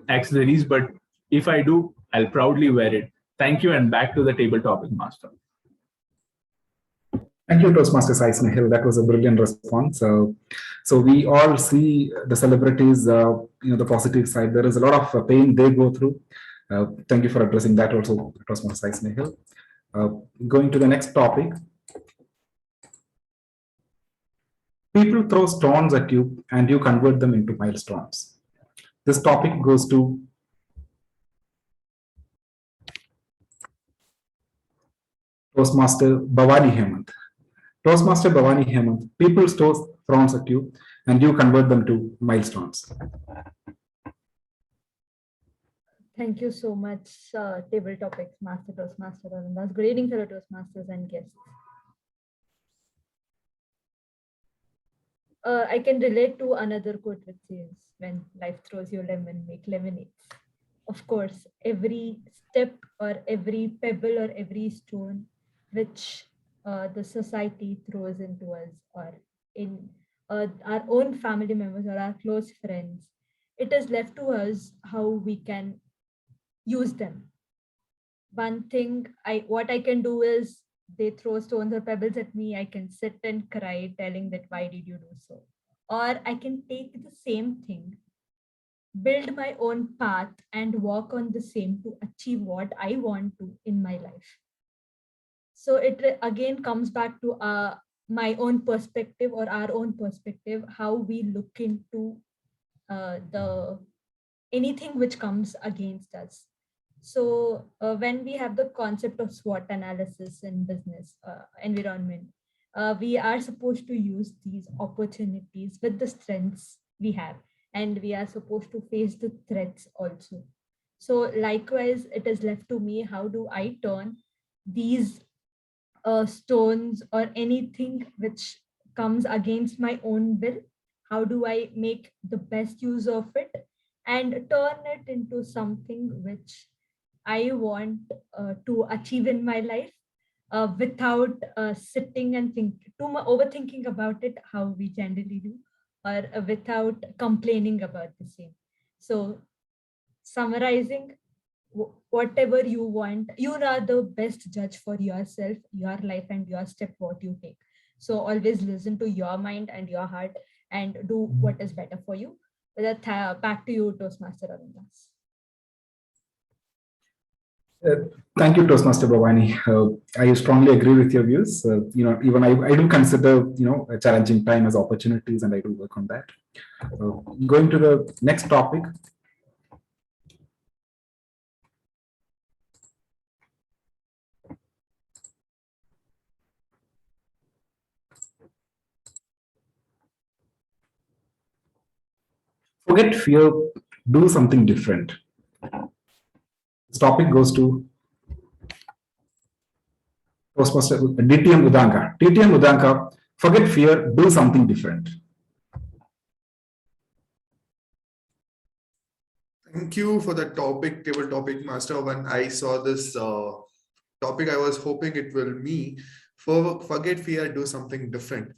accessories, but if I do, I'll proudly wear it. Thank you, and back to the table topic master. Thank you, Toastmaster Sai Snehal. That was a brilliant response. So we all see the celebrities, the positive side. There is a lot of pain they go through. Thank you for addressing that also, Toastmaster Sai Snehal. Going to the next topic. People throw stones at you and you convert them into milestones. This topic goes to Toastmaster Bhavani Hemant. Toastmaster Bhavani Hemant, people throw stones at you and you convert them to milestones. Thank you so much, Table Topics Master Toastmaster Arandas. Good evening, fellow Toastmasters and guests. I can relate to another quote which says, when life throws you lemon, make lemonades. Of course, every step or every pebble or every stone which the society throws into us, or in our own family members or our close friends, it is left to us how we can use them. One thing what I can do is, they throw stones or pebbles at me, I can sit and cry, telling that why did you do so? Or I can take the same thing, build my own path and walk on the same to achieve what I want to in my life. So it again comes back to my own perspective or our own perspective, how we look into anything which comes against us. So when we have the concept of SWOT analysis in business environment, we are supposed to use these opportunities with the strengths we have, and we are supposed to face the threats also. So likewise, it is left to me, how do I turn these stones or anything which comes against my own will, how do I make the best use of it and turn it into something which I want to achieve in my life, without sitting and overthinking about it, how we generally do, or without complaining about the same. So summarizing, whatever you want, you are the best judge for yourself, your life and your step, what you take. So always listen to your mind and your heart and do what is better for you. With that, back to you, Toastmaster Arandas. Thank you, Toastmaster Bhavani. I strongly agree with your views. Even I do consider, a challenging time as opportunities, and I do work on that. Going to the next topic. Forget fear, do something different. This topic goes to Toastmaster DTM Udanka. DTM Udanka, forget fear, do something different. Thank you for the topic, table topic master. When I saw this topic, I was hoping it will me. Forget fear, do something different.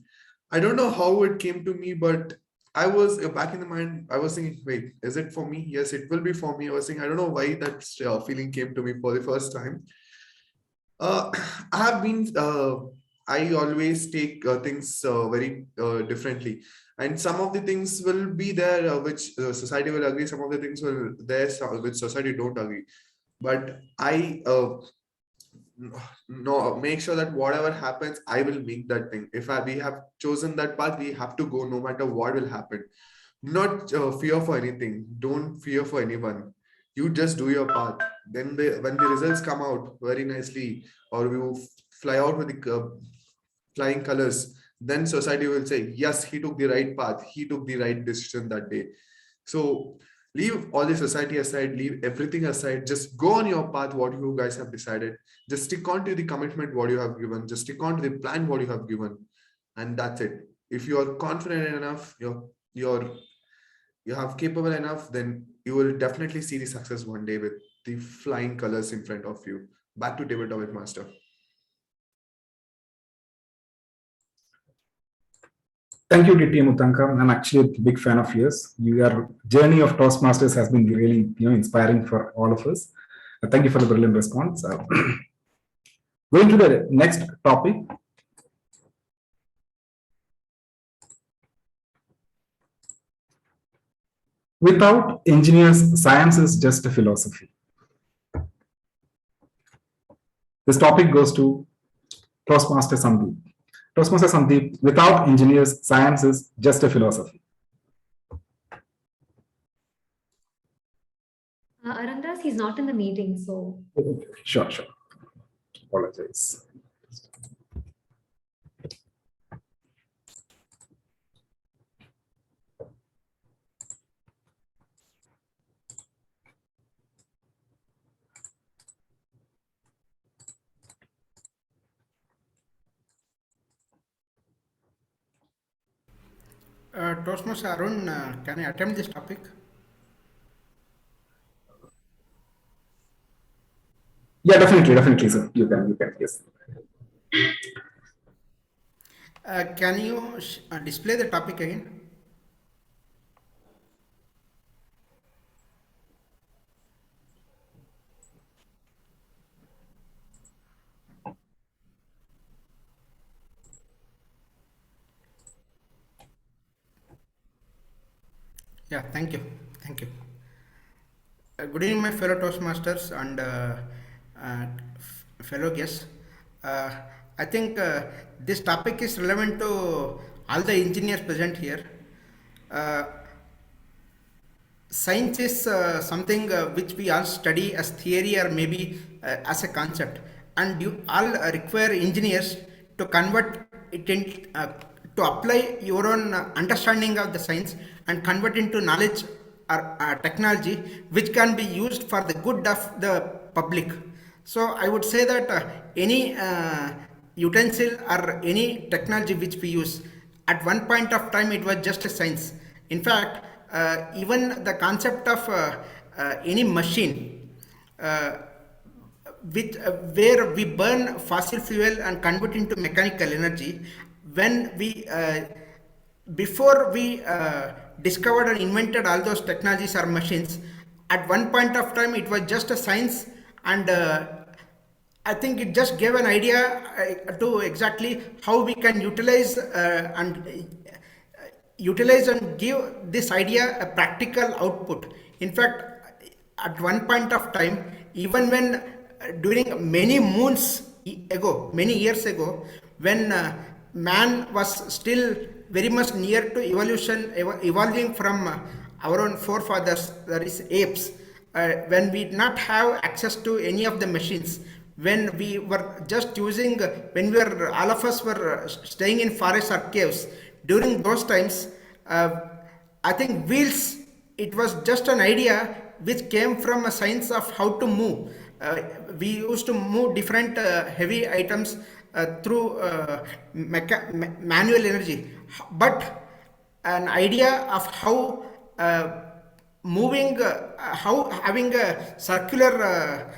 I don't know how it came to me, but I was back in the mind, I was thinking, wait, is it for me? Yes, it will be for me. I was thinking, I don't know why that feeling came to me for the first time. I have been, I always take things very differently. And some of the things will be there which society will agree. Some of the things will there which society don't agree. But I no, make sure that whatever happens, I will make that thing. If we have chosen that path, we have to go no matter what will happen. Not fear for anything. Don't fear for anyone. You just do your part. Then when the results come out very nicely, or you fly out with the flying colors, then society will say, yes, he took the right path. He took the right decision that day. So leave all the society aside, leave everything aside. Just go on your path, what you guys have decided. Just stick on to the commitment, what you have given. Just stick on to the plan, what you have given. And that's it. If you are confident enough, you have capable enough, then you will definitely see the success one day with the flying colors in front of you. Back to David Topic Master. Thank you, DTM Utanka. I'm actually a big fan of yours. Your journey of Toastmasters has been really, inspiring for all of us. Thank you for the brilliant response. Going to the next topic. Without engineers, science is just a philosophy. This topic goes to Toastmaster Sandeep. Toastmaster Sandeep, without engineers, science is just a philosophy. Arandas, he's not in the meeting, so. Sure. Apologize. Toastmaster Arun, can I attempt this topic? Yeah, definitely, sir. You can, yes. Can you display the topic again? Yeah, thank you. Good evening, my fellow Toastmasters and fellow guests. I think this topic is relevant to all the engineers present here. Science is something which we all study as theory or maybe as a concept, and you all require engineers to convert it in, to apply your own understanding of the science and convert into knowledge or technology which can be used for the good of the public. So I would say that any utensil or any technology which we use, at one point of time it was just a science. In fact, even the concept of any machine where we burn fossil fuel and convert into mechanical energy, when we before we discovered and invented all those technologies or machines, at one point of time it was just a science, and I think it just gave an idea to exactly how we can utilize and give this idea a practical output. In fact, at one point of time, even when during many years ago, when man was still very much near to evolving from our own forefathers, that is apes, when we did not have access to any of the machines, when we were just using, all of us were staying in forests or caves, during those times, I think wheels, it was just an idea which came from a science of how to move. We used to move different heavy items through manual energy, but an idea of how how having a circular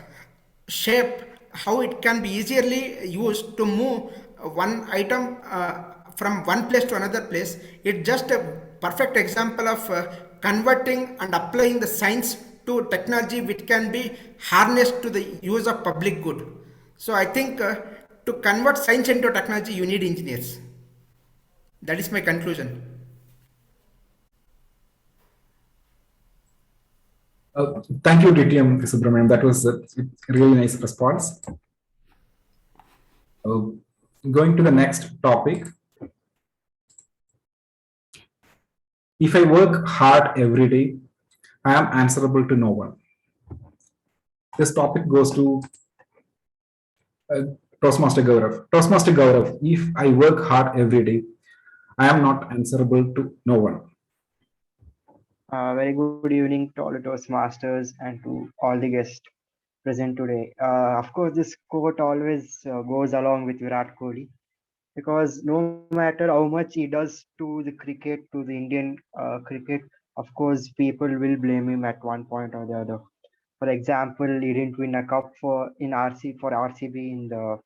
shape, how it can be easily used to move one item from one place to another place. It's just a perfect example of converting and applying the science to technology which can be harnessed to the use of public good. So I think to convert science into technology, you need engineers. That is my conclusion. Thank you, DTM Subramanyam. That was a really nice response. Going to the next topic. If I work hard every day, I am answerable to no one. This topic goes to Toastmaster Gaurav. Toastmaster Gaurav, if I work hard every day, I am not answerable to no one. Very good evening to all the Toastmasters and to all the guests present today. Of course, this quote always goes along with Virat Kohli because no matter how much he does to the cricket, to the Indian cricket, of course, people will blame him at one point or the other. For example, he didn't win a cup for RCB in the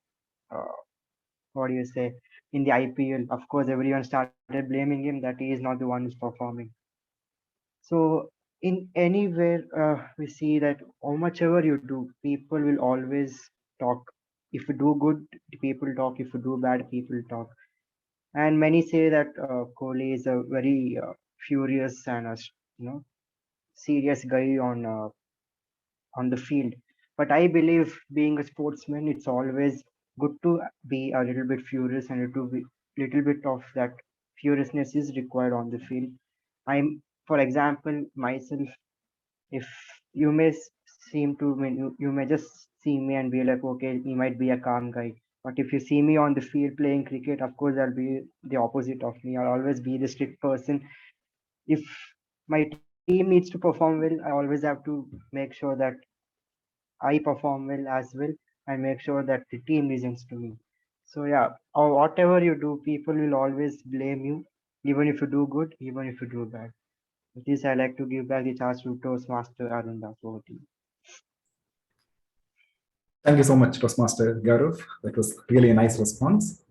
what do you say in the IPL. Of course, everyone started blaming him that he is not the one who's performing. So in anywhere we see that how much ever you do, people will always talk. If you do good, people talk. If you do bad, people talk. And many say that Kohli is a very furious and serious guy on the field. But I believe being a sportsman, it's always good to be a little bit furious and little bit of that furiousness is required on the field. For example, myself, if you may seem to, you may just see me and be like, okay, he might be a calm guy. But if you see me on the field playing cricket, of course, I'll be the opposite of me. I'll always be the strict person. If my team needs to perform well, I always have to make sure that I perform well as well and make sure that the team listens to me. So yeah, or whatever you do, people will always blame you, even if you do good, even if you do bad. With this, I like to give back the chance to Toastmaster Arunda. Over to you. Thank you so much, Toastmaster Gaurav. That was really a nice response.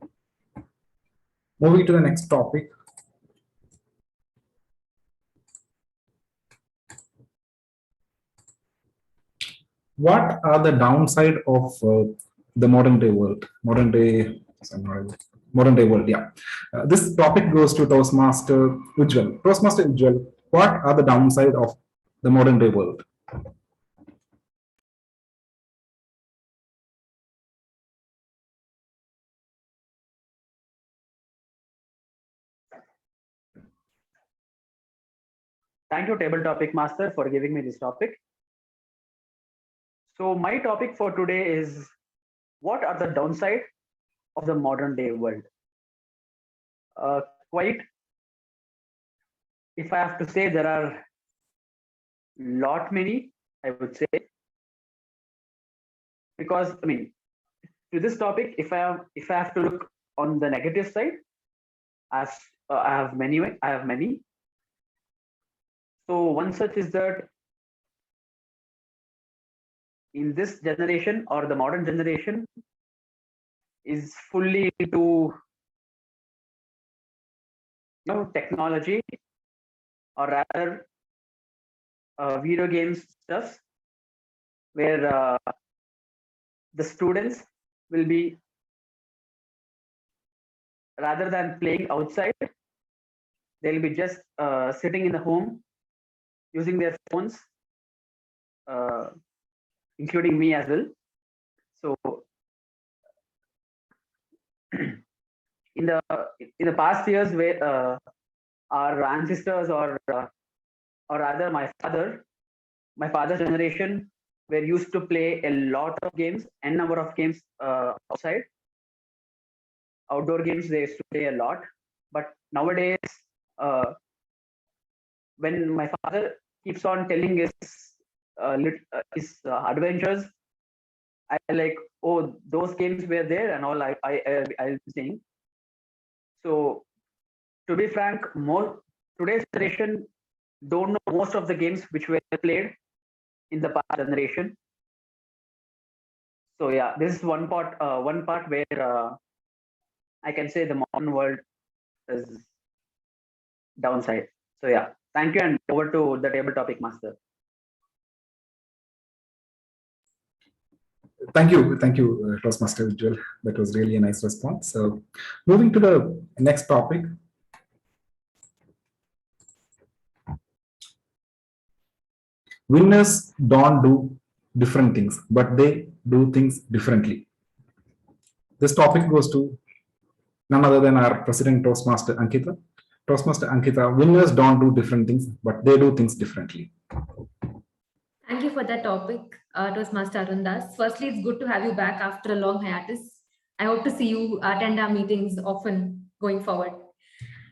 Moving to the next topic. What are the downside of the modern day world? Modern day world, yeah. This topic goes to Toastmaster Ujjwal. Toastmaster Ujjwal, what are the downside of the modern day world? Thank you, Table Topic Master, for giving me this topic. So my topic for today is, what are the downside of the modern day world? Quite, if I have to say, there are many, I would say, because I mean, to this topic, if I have to look on the negative side, as I have many. So one such is that in this generation, or the modern generation, is fully into technology, or rather video games stuff, where the students will be, rather than playing outside, they'll be just sitting in the home using their phones, including me as well. So in the past years, where our ancestors, or rather my father's generation, were used to play a lot of games, n number of games outside. Outdoor games they used to play a lot, but nowadays, when my father keeps on telling his adventures, I like, oh, those games were there and all. I'll be saying. So to be frank, today's generation don't know most of the games which were played in the past generation. So yeah, this is one part where I can say the modern world is downside. So yeah, thank you, and over to the Table Topic Master. Thank you, Toastmaster Ujjwal. That was really a nice response. So, moving to the next topic. Winners don't do different things, but they do things differently. This topic goes to none other than our President Toastmaster Ankita. Toastmaster Ankita, winners don't do different things, but they do things differently. Thank you for that topic, Toastmaster Arundas. Firstly, it's good to have you back after a long hiatus. I hope to see you attend our meetings often going forward.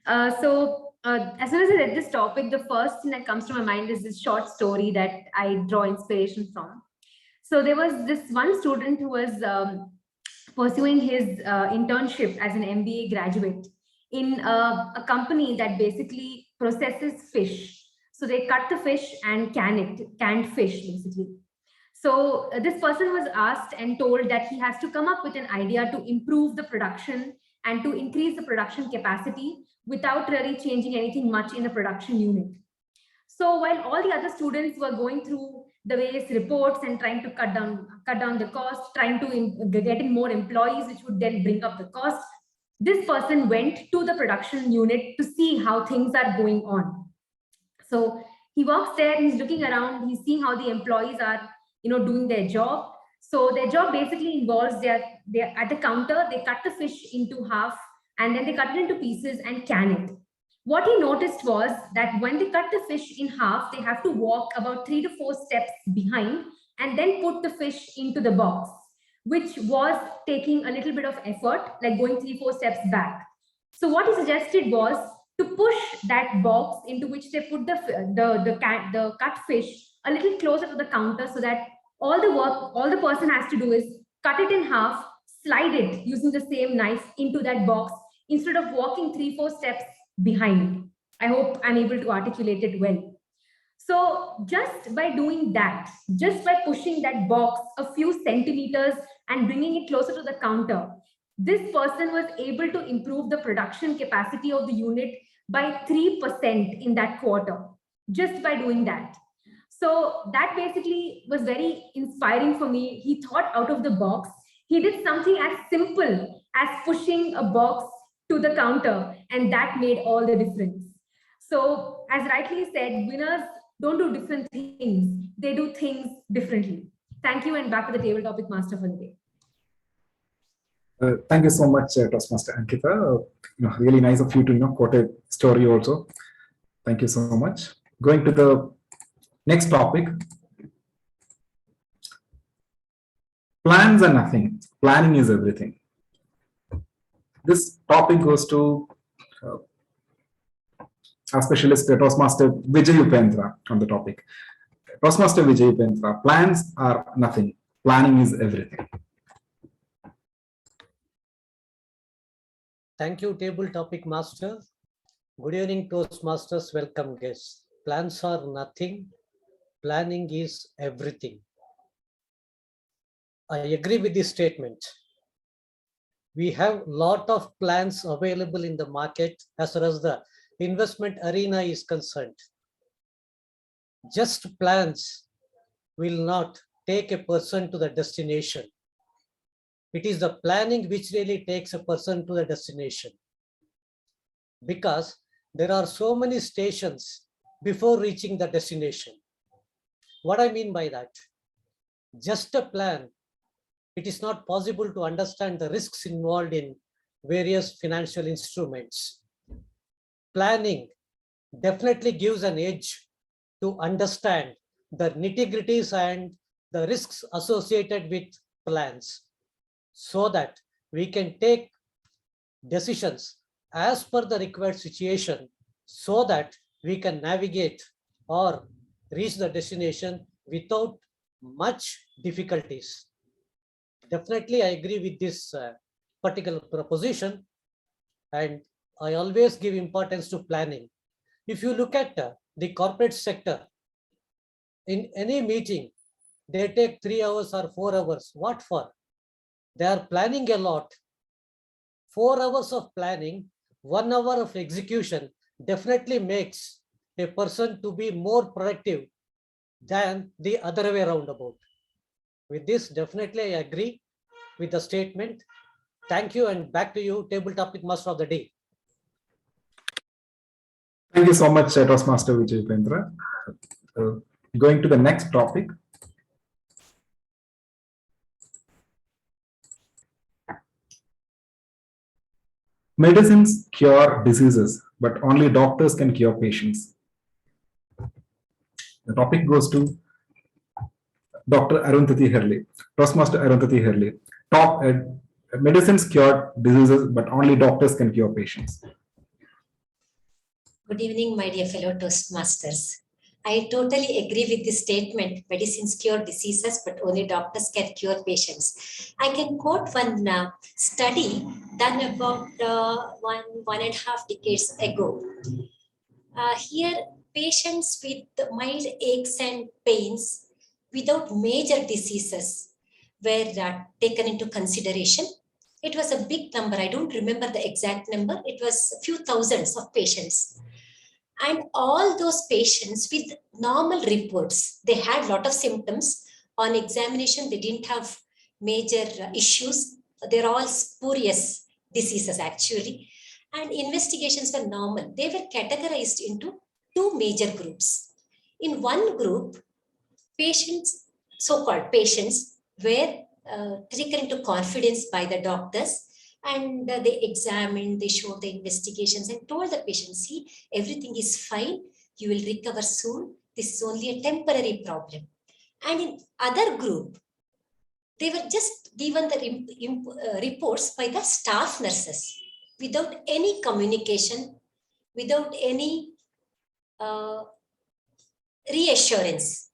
As soon as I read this topic, the first thing that comes to my mind is this short story that I draw inspiration from. So there was this one student who was pursuing his internship as an MBA graduate in a company that basically processes fish. So they cut the fish and canned fish basically. So this person was asked and told that he has to come up with an idea to improve the production and to increase the production capacity without really changing anything much in the production unit. So while all the other students were going through the various reports and trying to cut down the cost, trying to get in more employees, which would then bring up the cost, this person went to the production unit to see how things are going on. So he walks there, he's looking around, he's seeing how the employees are, doing their job. So their job basically involves they're at the counter, they cut the fish into half and then they cut it into pieces and can it. What he noticed was that when they cut the fish in half, they have to walk about 3 to 4 steps behind and then put the fish into the box, which was taking a little bit of effort, like going 3-4 steps back. So what he suggested was to push that box into which they put the cut fish a little closer to the counter so that all the person has to do is cut it in half, slide it using the same knife into that box instead of walking 3-4 steps behind it. I hope I'm able to articulate it well. So just by doing that, just by pushing that box a few centimeters and bringing it closer to the counter, this person was able to improve the production capacity of the unit by 3% in that quarter, just by doing that. So that basically was very inspiring for me. He thought out of the box. He did something as simple as pushing a box to the counter, and that made all the difference. So as rightly said, winners don't do different things. They do things differently. Thank you, and back to the table topic master for the day. Thank you so much, Toastmaster Ankita. Really nice of you to quote a story also. Thank you so much. Going to the next topic. Plans are nothing. Planning is everything. This topic goes to our specialist Toastmaster Vijay Upendra on the topic. Toastmaster Vijay Upendra, plans are nothing. Planning is everything. Thank you, table topic master. Good evening, Toastmasters. Welcome guests. Plans are nothing. Planning is everything. I agree with this statement. We have a lot of plans available in the market as far as the investment arena is concerned. Just plans will not take a person to the destination. It is the planning which really takes a person to the destination. Because there are so many stations before reaching the destination. What I mean by that? Just a plan, it is not possible to understand the risks involved in various financial instruments. Planning definitely gives an edge to understand the nitty-gritties and the risks associated with plans, so that we can take decisions as per the required situation, so that we can navigate or reach the destination without much difficulties. Definitely, I agree with this particular proposition, and I always give importance to planning. If you look at the corporate sector, in any meeting, they take 3 hours or 4 hours. What for? They are planning a lot. 4 hours of planning, 1 hour of execution definitely makes a person to be more productive than the other way around about. With this, definitely I agree with the statement. Thank you, and back to you, table topic master of the day. Thank you so much, Toastmaster Vijay Upendra. Going to the next topic. Medicines cure diseases, but only doctors can cure patients. The topic goes to Dr. Arundhati Herle, Toastmaster Arundhati Herle. Top medicines cure diseases, but only doctors can cure patients. Good evening, my dear fellow Toastmasters. I totally agree with this statement, medicines cure diseases, but only doctors can cure patients. I can quote one study done about 1.5 decades ago. Here, patients with mild aches and pains without major diseases were taken into consideration. It was a big number. I don't remember the exact number. It was a few thousands of patients. And all those patients with normal reports, they had a lot of symptoms. On examination, they didn't have major issues. They're all spurious diseases, actually. And investigations were normal. They were categorized into two major groups. In one group, patients, so-called patients, were taken into confidence by the doctors, and they examined, they showed the investigations and told the patient, see, everything is fine, you will recover soon, this is only a temporary problem. And in other group, they were just given the reports by the staff nurses without any communication, without any reassurance.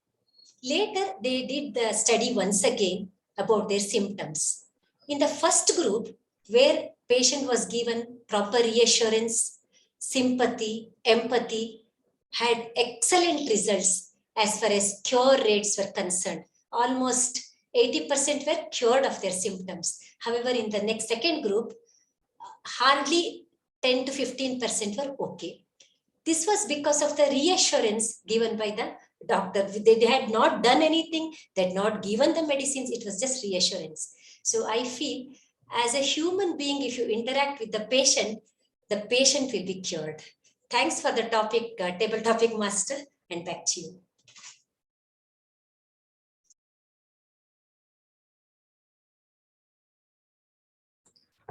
Later, they did the study once again about their symptoms. In the first group, where patient was given proper reassurance, sympathy, empathy, had excellent results as far as cure rates were concerned. Almost 80% were cured of their symptoms. However, in the second group, hardly 10 to 15% were okay. This was because of the reassurance given by the doctor. They had not done anything, they had not given the medicines, it was just reassurance. So I feel, as a human being, if you interact with the patient will be cured. Thanks for the topic, table topic master, and back to you.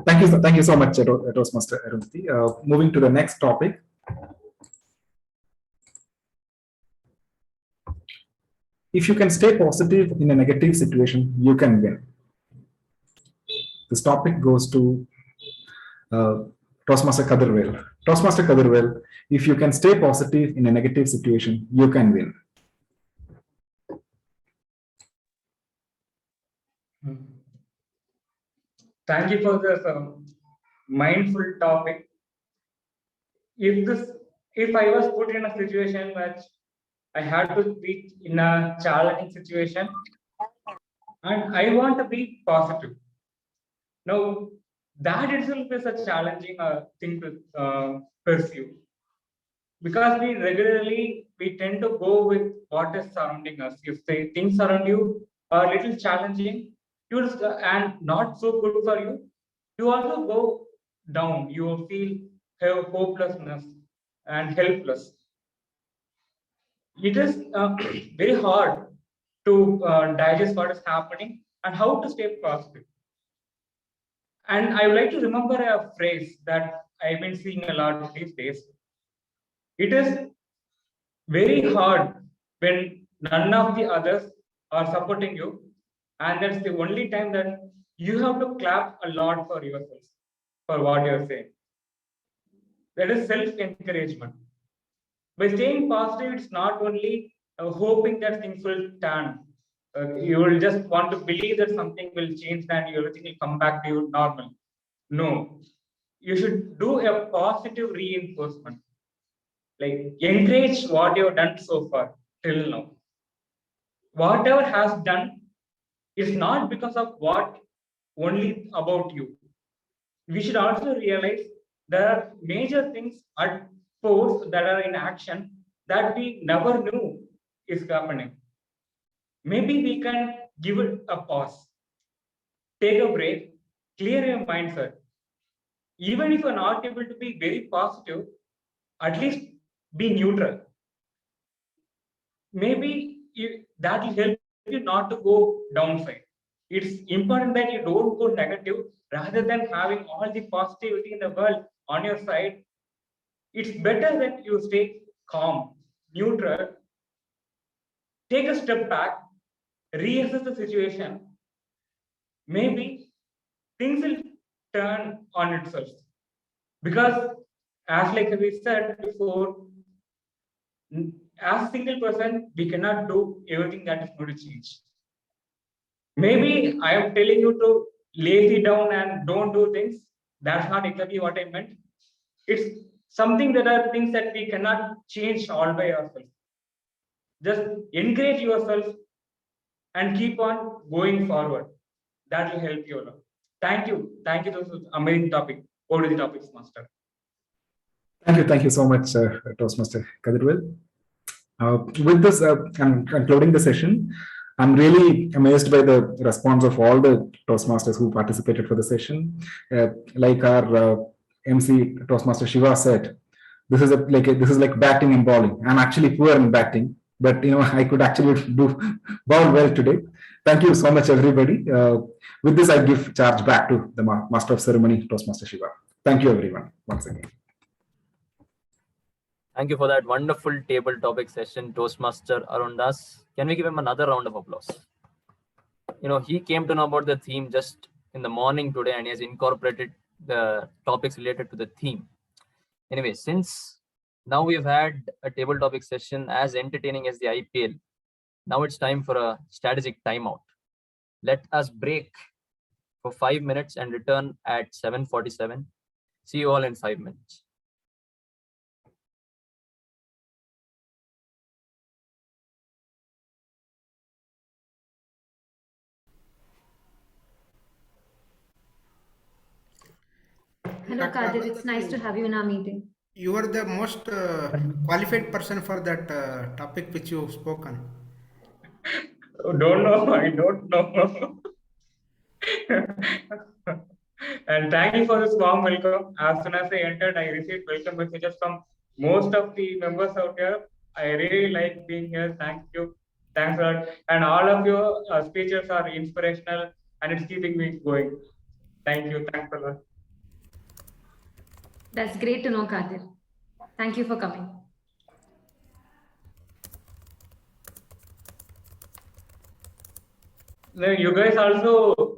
Thank you so much, Toastmaster Arundhati. Moving to the next topic. If you can stay positive in a negative situation, you can win. This topic goes to Toastmaster Kadirvel. Toastmaster Kadirvel, if you can stay positive in a negative situation, you can win. Thank you for this mindful topic. If I was put in a situation which I had to be in a challenging situation, and I want to be positive. Now, that itself is a challenging thing to pursue, because we tend to go with what is surrounding us. If the things around you are a little challenging, and not so good for you, you also go down. You will feel hopelessness and helpless. It is very hard to digest what is happening and how to stay positive. And I would like to remember a phrase that I've been seeing a lot these days. It is very hard when none of the others are supporting you, and that's the only time that you have to clap a lot for yourself, for what you're saying. That is self-encouragement. By staying positive, it's not only hoping that things will turn. You will just want to believe that something will change and everything will come back to you normal. No, you should do a positive reinforcement. Like, encourage what you have done so far till now. Whatever has done is not because of what only about you. We should also realize there are major things at force that are in action that we never knew is happening. Maybe we can give it a pause, take a break, clear your mindset. Even if you're not able to be very positive, at least be neutral. Maybe that will help you not to go downside. It's important that you don't go negative rather than having all the positivity in the world on your side. It's better that you stay calm, neutral, take a step back, reassess the situation. Maybe things will turn on itself. Because as like we said before, as a single person, we cannot do everything that is going to change. Maybe I am telling you to lazy down and don't do things. That's not exactly what I meant. It's something that are things that we cannot change all by ourselves. Just encourage yourself and keep on going forward. That will help you a lot. Thank you. Thank you. This was an amazing topic. Over to the topics, Master. Thank you so much, Toastmaster Kadirwel. With this, I'm concluding the session. I'm really amazed by the response of all the Toastmasters who participated for the session. Like our MC Toastmaster Shiva said, this is like batting and bowling. I'm actually poor in batting, but I could actually bowl well today. Thank you so much, everybody. With this, I give charge back to the Master of Ceremony, Toastmaster Shiva. Thank you, everyone, once again. Thank you for that wonderful table topic session, Toastmaster Arundas. Can we give him another round of applause? He came to know about the theme just in the morning today, and he has incorporated the topics related to the theme. Anyway, since now we've had a table topic session as entertaining as the IPL, now it's time for a strategic timeout. Let us break for 5 minutes and return at 7:47. See you all in 5 minutes. Hello, Kadir. It's nice to have you in our meeting. You are the most qualified person for that topic which you spoke on. Don't know. I don't know. And thank you for this warm welcome. As soon as I entered, I received welcome messages from most of the members out here. I really like being here. Thank you. Thanks a lot. And all of your speeches are inspirational and it's keeping me going. Thank you. Thanks a lot. That's great to know, Kadir. Thank you for coming. You guys also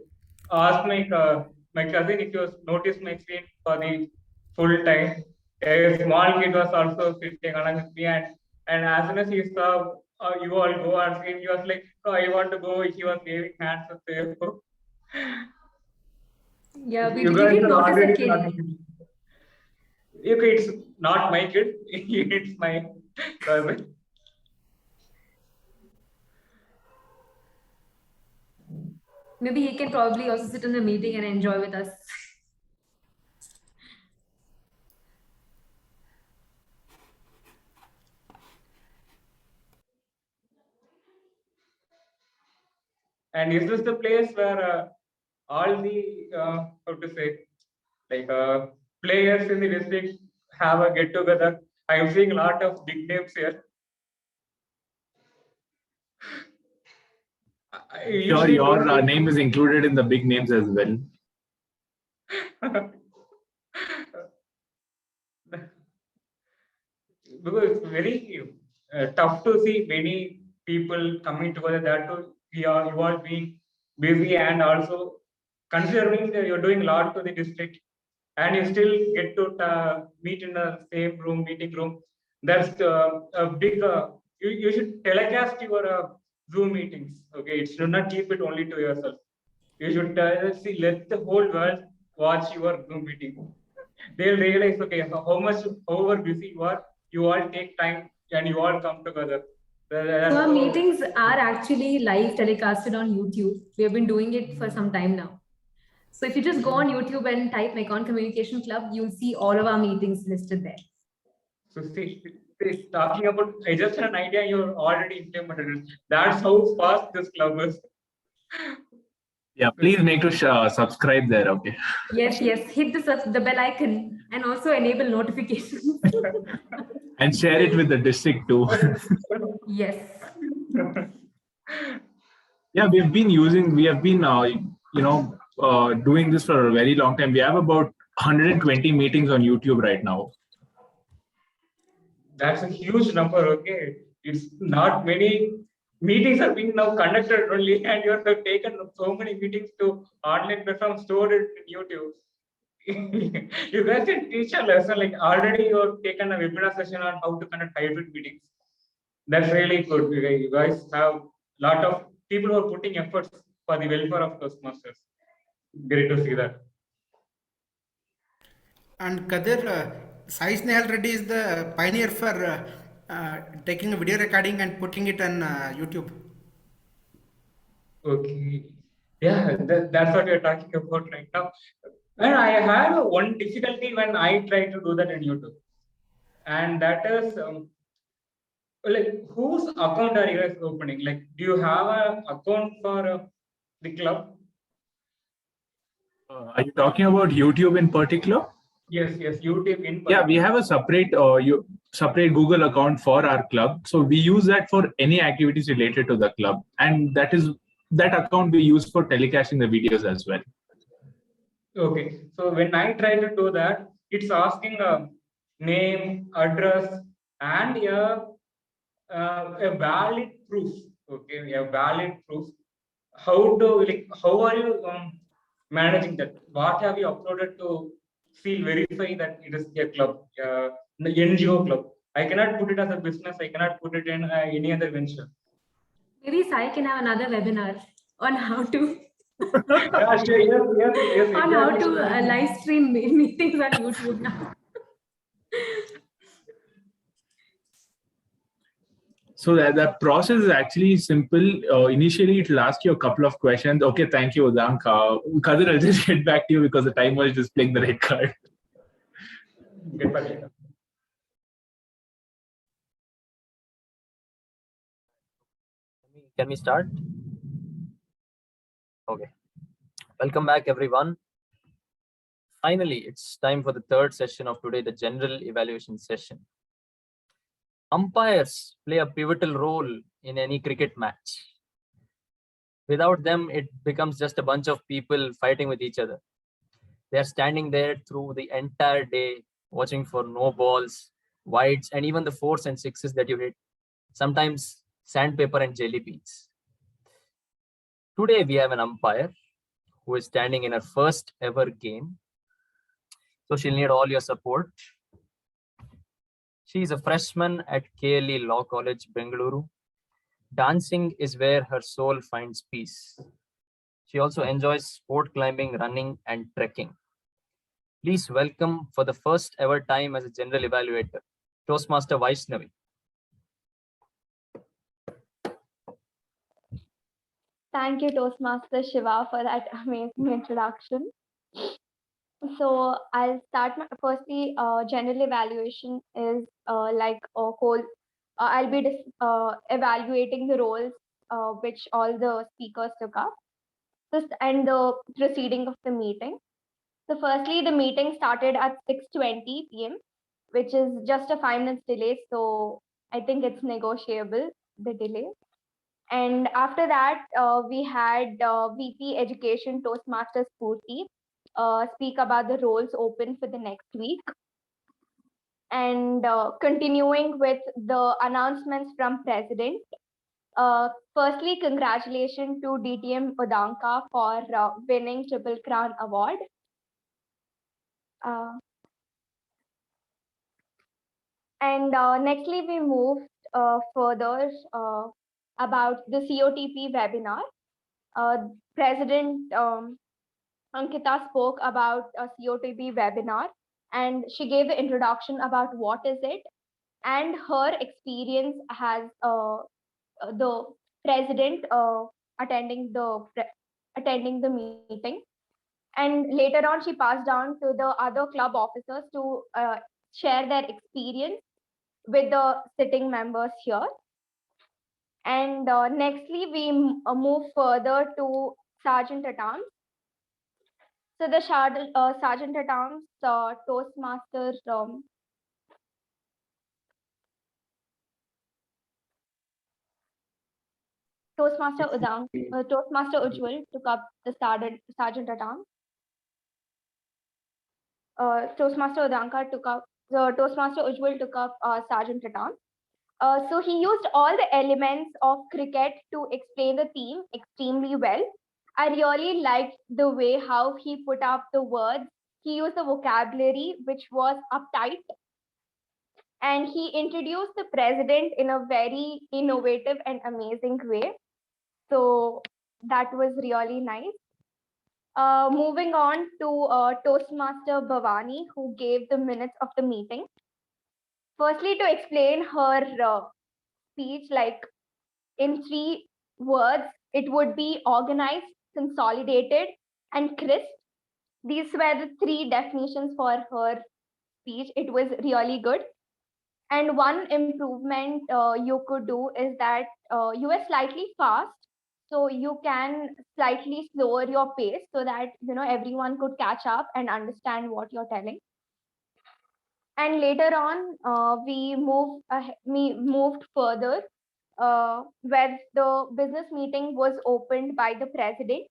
asked my cousin if you noticed my screen for the full time. A small kid was also sitting along with me, and as soon as he saw you all go on screen, he was like, "Oh, I want to go." He was waving hands at you. Yeah, we didn't notice a kid. Okay, it's not my kid. It's my cousin. Maybe he can probably also sit in the meeting and enjoy with us. And is this the place where all the how to say, like players in the district have a get together? I am seeing a lot of big names here. Sure, your name is included in the big names as well. Because it's very tough to see many people coming together. That too, you all being busy and also considering that you're doing a lot to the district, and you still get to meet in the same room, meeting room. That's a big. You should telecast your Zoom meetings. Okay, it should not keep it only to yourself. You should let the whole world watch your Zoom meeting. They'll realize, okay, however busy you all take time and you all come together. So our meetings are actually live telecasted on YouTube. We have been doing it for some time now. So if you just go on YouTube and type Mekon Communication Club, you'll see all of our meetings listed there. So see, talking about, I just had an idea, you're already implemented it. That's how fast this club is. Yeah, please make to subscribe there, okay? Yes, hit the bell icon and also enable notifications. And share it with the district too. Yes. Yeah, we have been doing this for a very long time. We have about 120 meetings on YouTube right now. That's a huge number. Okay, it's not many meetings are being now conducted only, and you have taken so many meetings to online platform, stored it in YouTube. You guys can teach a lesson. Like already you have taken a webinar session on how to conduct hybrid meetings. That's really good. You guys have a lot of people who are putting efforts for the welfare of Toastmasters. Great to see that. And Kadir, Sai Snehal Reddy is the pioneer for taking a video recording and putting it on YouTube. Okay. Yeah, that's what we're talking about right now. And I have one difficulty when I try to do that in YouTube. And that is like whose account are you guys opening? Like, do you have an account for the club? Are you talking about YouTube in particular? Yes, YouTube in particular. Yeah, we have a separate Google account for our club. So we use that for any activities related to the club. And that account we use for telecasting the videos as well. Okay, so when I try to do that, it's asking a name, address, and a valid proof. Okay, a valid proof. How are you managing that? What have you uploaded to verify that it is a club, the NGO club? I cannot put it as a business. I cannot put it in any other venture. Maybe Sai can have another webinar on how to Yeah, sure, yes, on how to live stream meetings on YouTube now. So the process is actually simple. Initially, it will ask you a couple of questions. Okay, thank you, Udank. Kadir, I'll just get back to you because the timer is just playing the red card. Get back later. Can we start? Okay. Welcome back, everyone. Finally, it's time for the third session of today, the general evaluation session. Umpires play a pivotal role in any cricket match. Without them, it becomes just a bunch of people fighting with each other. They're standing there through the entire day, watching for no balls, wides, and even the 4s and 6s that you hit. Sometimes sandpaper and jelly beans. Today, we have an umpire who is standing in her first ever game. So she'll need all your support. She is a freshman at KLE Law College, Bengaluru. Dancing is where her soul finds peace. She also enjoys sport climbing, running, and trekking. Please welcome for the first ever time as a general evaluator, Toastmaster Vaishnavi. Thank you, Toastmaster Shiva, for that amazing introduction. So I'll start firstly, general evaluation is like a whole, I'll be evaluating the roles which all the speakers took up and the proceeding of the meeting. So firstly, the meeting started at 6:20 p.m., which is just a 5 minutes delay. So I think it's negotiable, the delay. And after that, we had VP Education Toastmasters Purti speak about the roles open for the next week. And continuing with the announcements from President. Firstly, congratulations to DTM Udanka for winning Triple Crown Award. And nextly, we moved further about the COTP webinar. President Ankita spoke about a COTP webinar, and she gave the introduction about what is it, and her experience as the president attending the meeting. And later on, she passed down to the other club officers to share their experience with the sitting members here. And nextly, we move further to Sergeant at Arms. So the Sergeant at Arms Toastmaster Toastmaster Ujjwal took up the sergeant at arms. Toastmaster Ujjwal took up sergeant at arms. So he used all the elements of cricket to explain the theme extremely well. I really liked the way how he put up the words. He used the vocabulary which was uptight, and he introduced the president in a very innovative and amazing way. So that was really nice. Moving on to Toastmaster Bhavani, who gave the minutes of the meeting. Firstly, to explain her speech, like in 3 words, it would be organized, consolidated, and crisp. These were the 3 definitions for her speech. It was really good. And one improvement you could do is that you were slightly fast, so you can slightly lower your pace so that everyone could catch up and understand what you're telling. And later on, we moved further, where the business meeting was opened by the president,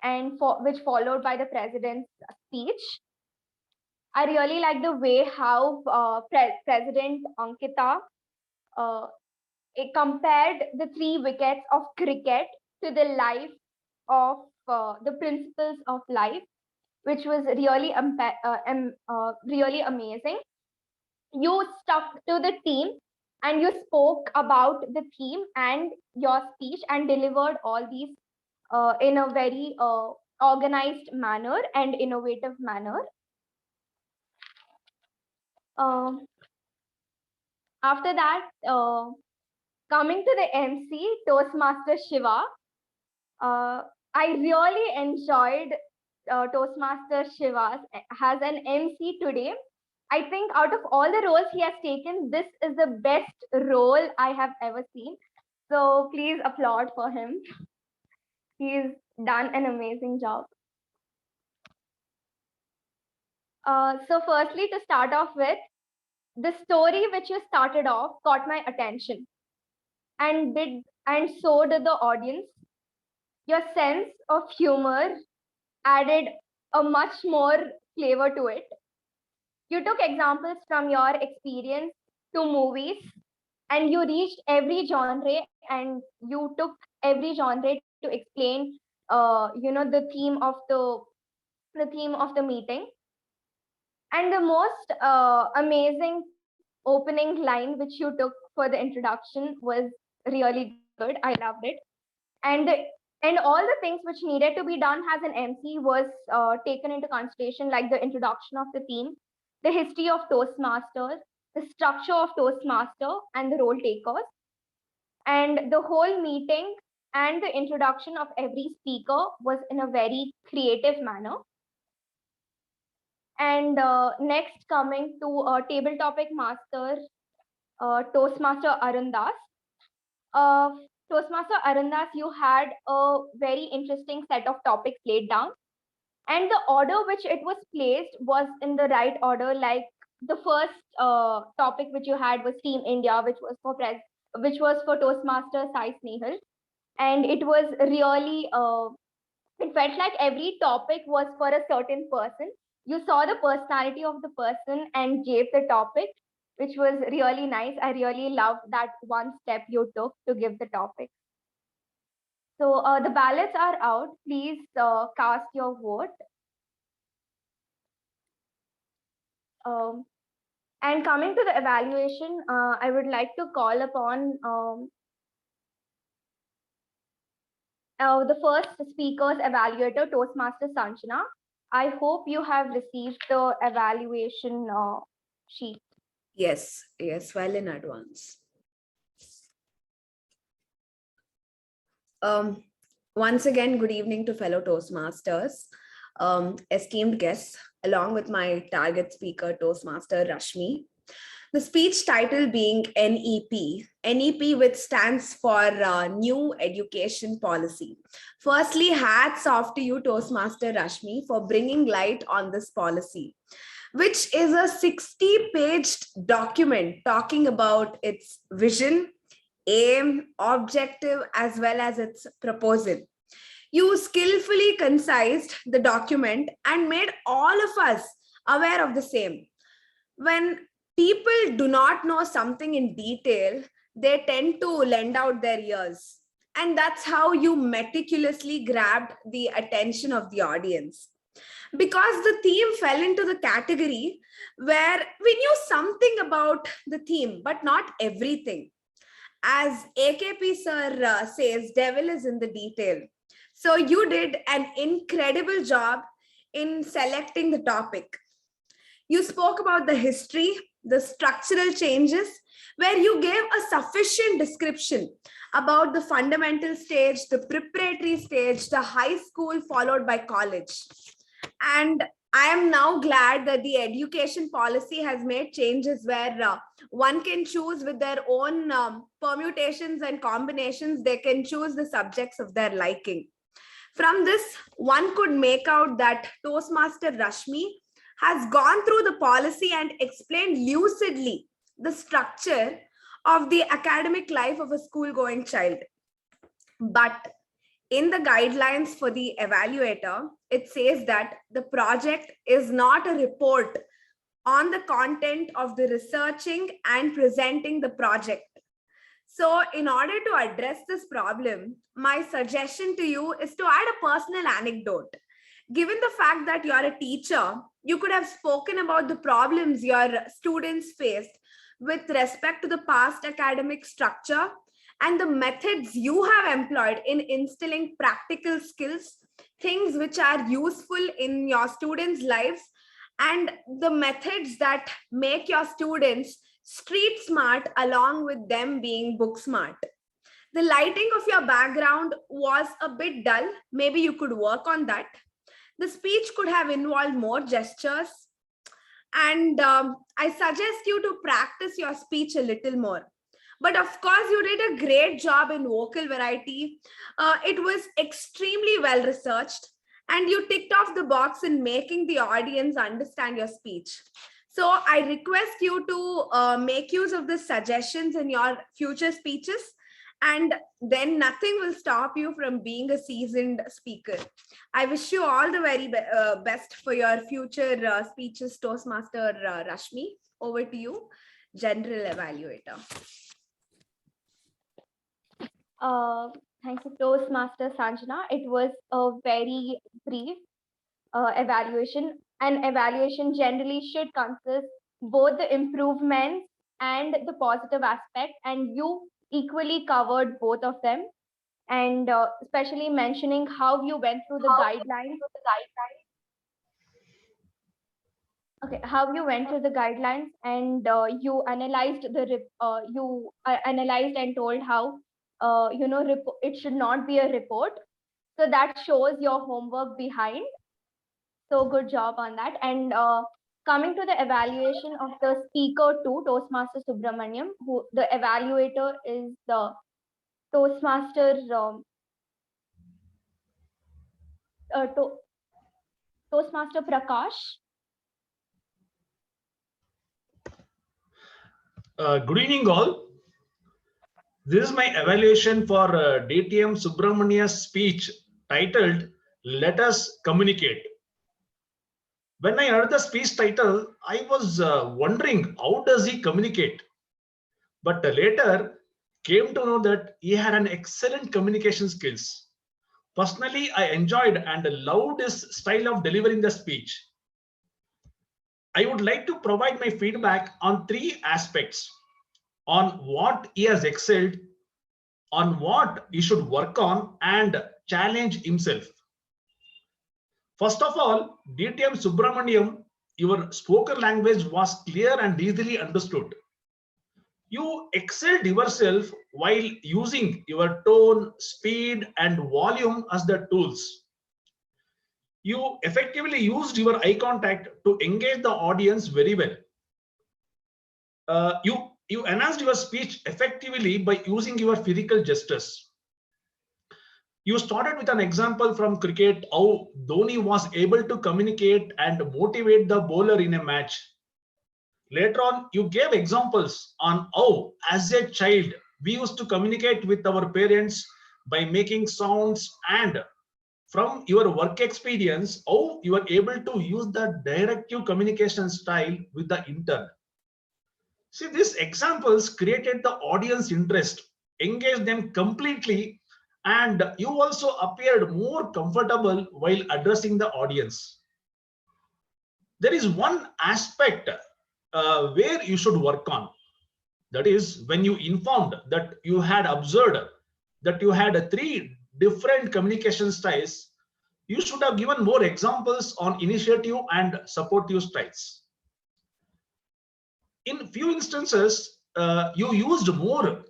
and which followed by the president's speech. I really like the way how President Ankita compared the 3 wickets of cricket to the life of the principles of life, which was really really amazing. You stuck to the theme and you spoke about the theme and your speech and delivered all these in a very organized manner and innovative manner. After that, coming to the MC, Toastmaster Shiva, I really enjoyed Toastmaster Shiva as an MC today. I think out of all the roles he has taken, this is the best role I have ever seen. So please applaud for him. He's done an amazing job. So firstly, to start off with, the story which you started off caught my attention, and so did the audience. Your sense of humor added a much more flavor to it. You took examples from your experience to movies, and you reached every genre, and you took every genre to explain the theme of the meeting. And the most amazing opening line which you took for the introduction was really good. I loved it. And all the things which needed to be done as an MC was taken into consideration, like the introduction of the theme, the history of Toastmasters, the structure of Toastmaster, and the role takers. And the whole meeting and the introduction of every speaker was in a very creative manner. And next, coming to table topic master, Toastmaster Arundas. Toastmaster Arundas, you had a very interesting set of topics laid down, and the order which it was placed was in the right order. Like the first topic which you had was Team India, which was for Toastmaster Sai Snehal, and it was really it felt like every topic was for a certain person. You saw the personality of the person and gave the topic, which was really nice. I really loved that one step you took to give the topic. So the ballots are out. Please cast your vote. And coming to the evaluation, I would like to call upon the first speaker's evaluator, Toastmaster Sanjana. I hope you have received the evaluation sheet. Yes, well in advance. Once again, good evening to fellow Toastmasters, esteemed guests, along with my target speaker, Toastmaster Rashmi. The speech title being NEP, which stands for New Education Policy. Firstly, hats off to you, Toastmaster Rashmi, for bringing light on this policy, which is a 60-page document talking about its vision, aim, objective, as well as its proposal. You skillfully concised the document and made all of us aware of the same. When people do not know something in detail, they tend to lend out their ears. And that's how you meticulously grabbed the attention of the audience. Because the theme fell into the category where we knew something about the theme, but not everything. As AKP sir says, devil is in the detail. So you did an incredible job in selecting the topic. You spoke about the history, the structural changes, where you gave a sufficient description about the fundamental stage, the preparatory stage, the high school followed by college. And I am now glad that the education policy has made changes where one can choose with their own permutations and combinations, they can choose the subjects of their liking. From this, one could make out that Toastmaster Rashmi has gone through the policy and explained lucidly the structure of the academic life of a school-going child. But in the guidelines for the evaluator, it says that the project is not a report on the content of the researching and presenting the project. So in order to address this problem, my suggestion to you is to add a personal anecdote. Given the fact that you're a teacher, you could have spoken about the problems your students faced with respect to the past academic structure and the methods you have employed in instilling practical skills, things which are useful in your students' lives, and the methods that make your students street smart along with them being book smart. The lighting of your background was a bit dull. Maybe you could work on that. The speech could have involved more gestures. And I suggest you to practice your speech a little more. But of course, you did a great job in vocal variety. It was extremely well researched, and you ticked off the box in making the audience understand your speech. So I request you to make use of the suggestions in your future speeches, and then nothing will stop you from being a seasoned speaker. I wish you all the very best for your future speeches, Toastmaster Rashmi. Over to you, General Evaluator. Thank you, Toastmaster Sanjana. It was a very brief evaluation. An evaluation generally should consist both the improvements and the positive aspect, and you equally covered both of them, and especially mentioning how you went through the guidelines. Okay, how you went through the guidelines, and you analyzed analyzed and told how it should not be a report. So that shows your homework behind. So good job on that. And coming to the evaluation of the speaker too, Toastmaster Subramanyam, who the evaluator is the Toastmaster Toastmaster Prakash. Good evening, all. This is my evaluation for DTM Subramania's speech titled "Let Us Communicate." When I heard the speech title, I was wondering how does he communicate? But later came to know that he had an excellent communication skills. Personally, I enjoyed and loved his style of delivering the speech. I would like to provide my feedback on three aspects: on what he has excelled, on what he should work on, and challenge himself. First of all, DTM Subramaniam, your spoken language was clear and easily understood. You excelled yourself while using your tone, speed, and volume as the tools. You effectively used your eye contact to engage the audience very well. You enhanced your speech effectively by using your physical gestures. You started with an example from cricket, how Dhoni was able to communicate and motivate the bowler in a match. Later on, you gave examples on how, as a child, we used to communicate with our parents by making sounds, and from your work experience, how you are able to use the directive communication style with the intern. See, these examples created the audience interest, engaged them completely, and you also appeared more comfortable while addressing the audience. There is one aspect where you should work on. That is, when you informed that you had observed that you had 3 different communication styles, you should have given more examples on initiative and supportive styles. In few instances, you used more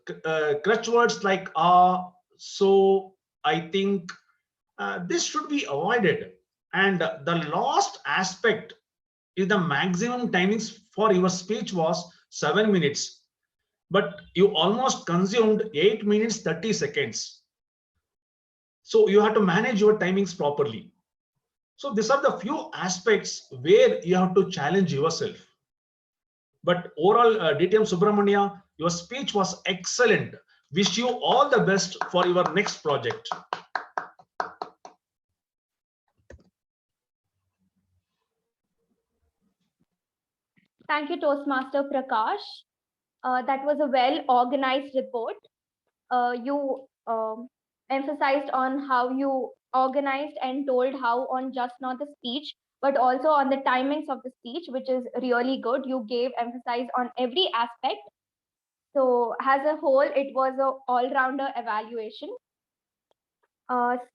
crutch words like so, I think. This should be avoided. And the last aspect is the maximum timings for your speech was 7 minutes, but you almost consumed 8 minutes 30 seconds. So you have to manage your timings properly. So these are the few aspects where you have to challenge yourself. But overall, DTM Subramanya, your speech was excellent. Wish you all the best for your next project. Thank you, Toastmaster Prakash. That was a well-organized report. You emphasized on how you organized and told how on just not the speech, but also on the timings of the speech, which is really good. You gave emphasis on every aspect. So as a whole, it was an all-rounder evaluation.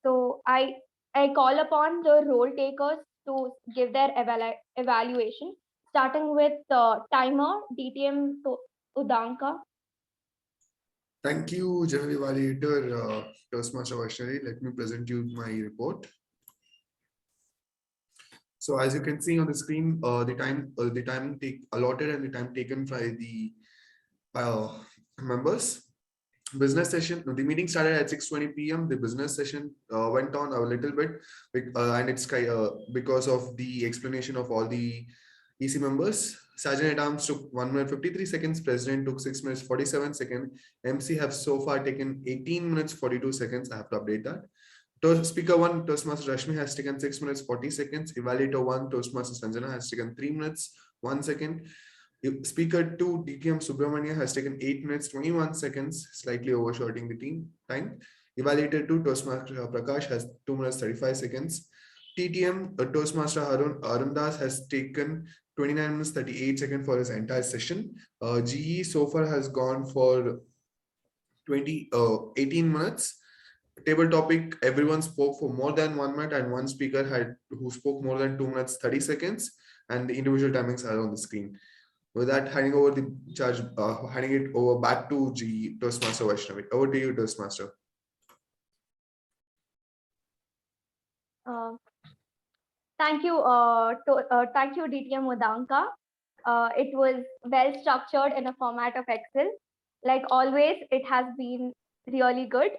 So I call upon the role takers to give their evaluation, starting with timer, DTM Udanka. Thank you, General Evaluator, Toastmaster Vaishnavi. Let me present you my report. So as you can see on the screen, the time allotted and the time taken by the members. Business session, the meeting started at 6:20 p.m. The business session went on a little bit, and it's because of the explanation of all the EC members. Sergeant at Arms took 1 minute 53 seconds. President took 6 minutes 47 seconds. MC have so far taken 18 minutes 42 seconds. I have to update that. Speaker 1, Toastmaster Rashmi has taken 6 minutes 40 seconds. Evaluator 1, Toastmaster Sanjana has taken 3 minutes 1 second. Speaker 2, DTM Subramanyam has taken 8 minutes 21 seconds, slightly overshooting the time. Evaluator 2, Toastmaster Prakash has 2 minutes 35 seconds. TTM Toastmaster Arundas has taken 29 minutes 38 seconds for his entire session. GE so far has gone for 18 minutes. Table topic, everyone spoke for more than 1 minute, and one speaker who spoke more than 2 minutes 30 seconds, and the individual timings are on the screen. With that, handing it over back to Toastmaster Vaishnavi. Over to you, Toastmaster. Thank you, DTM Udanka. It was well structured in a format of Excel. Like always, it has been really good.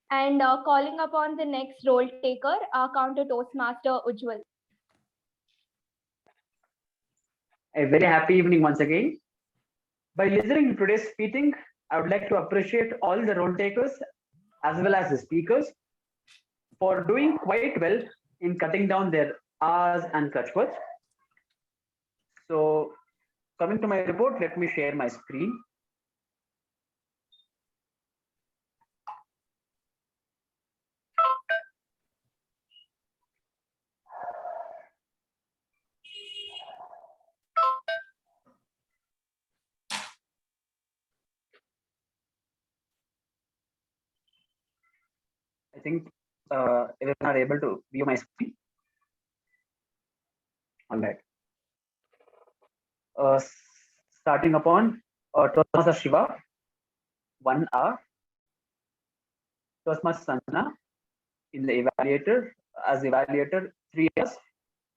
And calling upon the next role taker, counter Toastmaster Ujjwal. A very happy evening once again. By listening to today's meeting, I would like to appreciate all the role takers as well as the speakers for doing quite well in cutting down their R's and crutch words. So coming to my report, let me share my screen. I think everyone are able to view my screen. All right. Starting upon Toastmaster Shiva, 1 hour. Toastmaster Sanjana in the evaluator, as evaluator, 3 hours,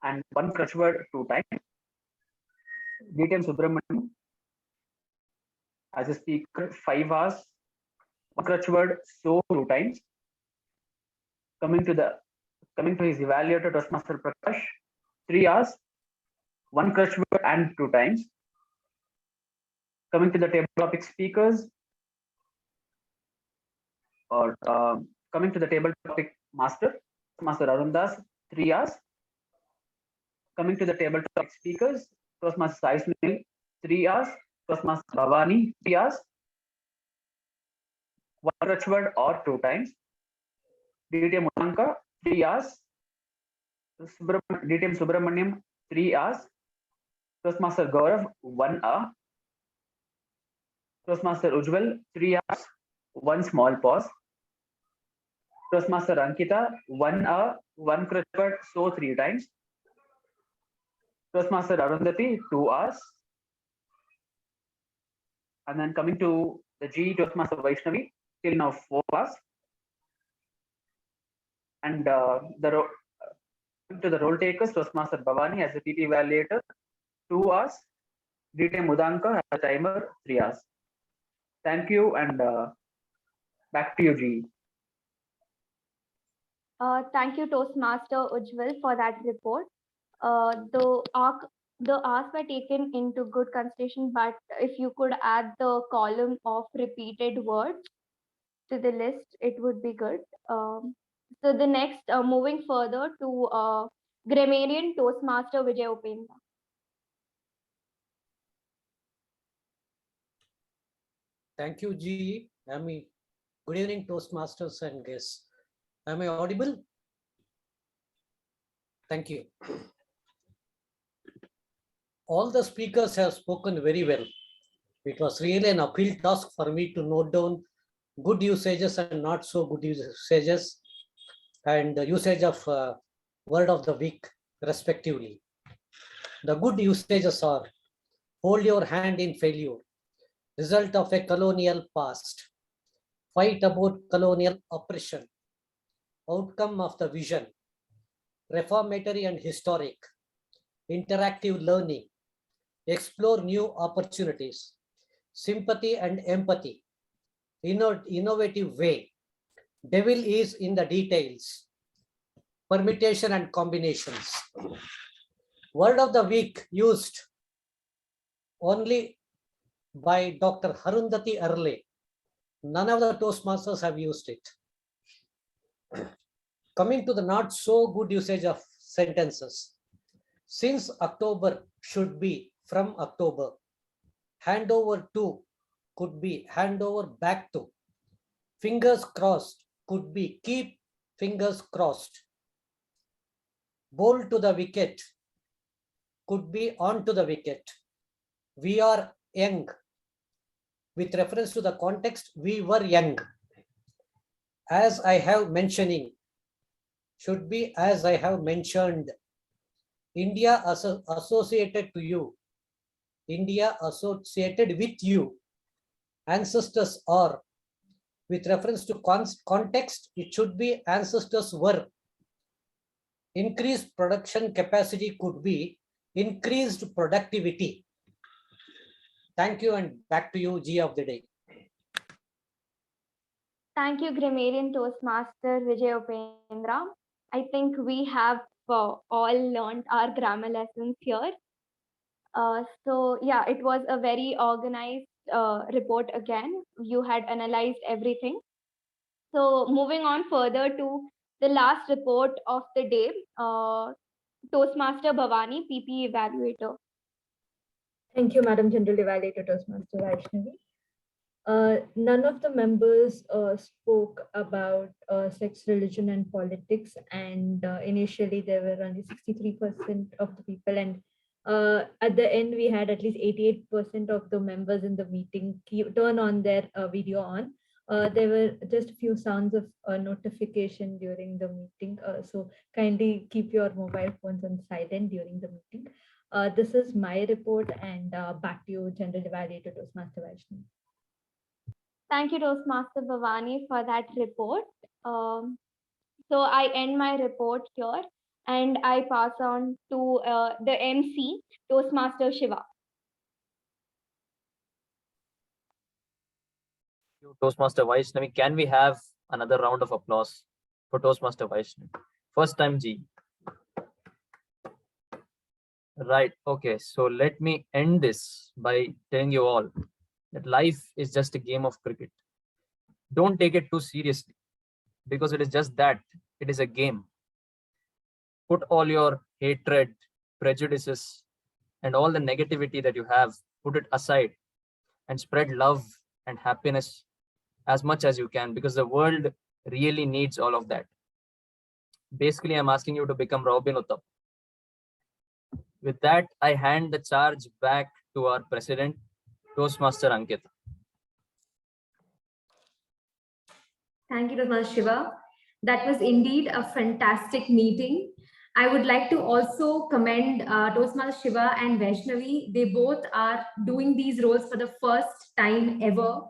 and 1 crutch word 2 times. DTM Subramanyam as a speaker, 5 hours, 1 crutch word so 2 times. Coming to his evaluator, Toastmaster Prakash, 3 hours, 1 crutch word and 2 times. Coming to the table topic speakers, or coming to the table topic master, Toastmaster Arundas, 3 hours. Coming to the table topic speakers, Toastmaster Sai Sunil, 3 hours. Toastmaster Bhavani, 3 hours. One crutch word or 2 times. DTM Mudanka, 3 hours. DTM Subramanyam, 3 hours. Toastmaster Gaurav, 1 hour. Toastmaster Ujjwal, 3 hours, 1 small pause. Toastmaster Ankita, 1 hour, 1 crutch word, so 3 times. Toastmaster Arundhati, 2 hours. And then coming to the G Toastmaster Vaishnavi, till now 4 hours. And to the role takers, Toastmaster Bhavani as a TP evaluator, 2 hours. DTM Mudanka as a timer, 3 hours. Thank you, and back to you, G. Thank you, Toastmaster Ujjwal, for that report. The hours were taken into good consideration, but if you could add the column of repeated words to the list, it would be good. So the next, moving further to grammarian Toastmaster Vijay Upendra. Thank you, G. Good evening, Toastmasters and guests. Am I audible? Thank you. All the speakers have spoken very well. It was really an uphill task for me to note down good usages and not so good usages, and the usage of word of the week respectively. The good usages are: hold your hand in failure, result of a colonial past, fight about colonial oppression, outcome of the vision, reformatory and historic, interactive learning, explore new opportunities, sympathy and empathy, innovative way, devil is in the details, permutation and combinations. Word of the week used only by Dr. Arundhati Arle. None of the Toastmasters have used it. Coming to the not so good usage of sentences. Since October should be from October. Handover to could be handover back to. Fingers crossed could be keep fingers crossed. Bowl to the wicket could be on to the wicket. We are young. With reference to the context, we were young. As I have mentioning should be as I have mentioned. India associated to you. India associated with you. Ancestors are. With reference to context, it should be ancestors were. Increased production capacity could be increased productivity. Thank you, and back to you, G of the day. Thank you, grammarian Toastmaster Vijay Upendra. I think we have all learned our grammar lessons here. So yeah, it was a very organized report again. You had analyzed everything. So moving on further to the last report of the day, Toastmaster Bhavani, PP Evaluator. Thank you, Madam General Evaluator Toastmaster Vaishnavi. None of the members spoke about sex, religion, and politics, and initially there were only 63% of the people, and at the end we had at least 88% of the members in the meeting turn on their video on. There were just a few sounds of notification during the meeting, so kindly keep your mobile phones on silent during the meeting. This is my report, and back to you, General Evaluator Toastmaster Vaishnavi. Thank you, Toastmaster Bhavani, for that report. So I end my report here, and I pass on to the MC, Toastmaster Shiva. Toastmaster Vaishnavi, can we have another round of applause for Toastmaster Vaishnavi? First time G. Right, okay, so let me end this by telling you all that life is just a game of cricket. Don't take it too seriously, because it is just that. It is a game. Put all your hatred, prejudices, and all the negativity that you have, put it aside and spread love and happiness as much as you can, because the world really needs all of that. Basically, I'm asking you to become Robin Hood. With that, I hand the charge back to our president, Toastmaster Ankit. Thank you, Toastmaster Shiva. That was indeed a fantastic meeting. I would like to also commend Toastmaster Shiva and Vaishnavi. They both are doing these roles for the first time ever.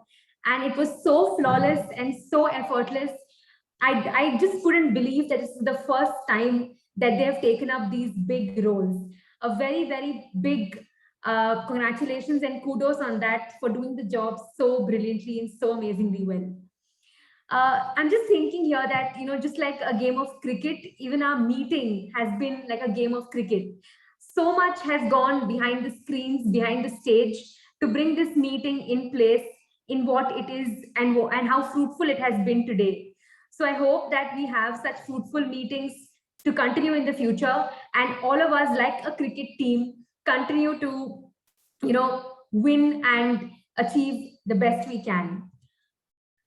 And it was so flawless and so effortless. I just couldn't believe that this is the first time that they have taken up these big roles. A very, very big congratulations and kudos on that for doing the job so brilliantly and so amazingly well. I'm just thinking here that, just like a game of cricket, even our meeting has been like a game of cricket. So much has gone behind the screens, behind the stage to bring this meeting in place in what it is and how fruitful it has been today. So I hope that we have such fruitful meetings to continue in the future, and all of us, like a cricket team, continue to, win and achieve the best we can.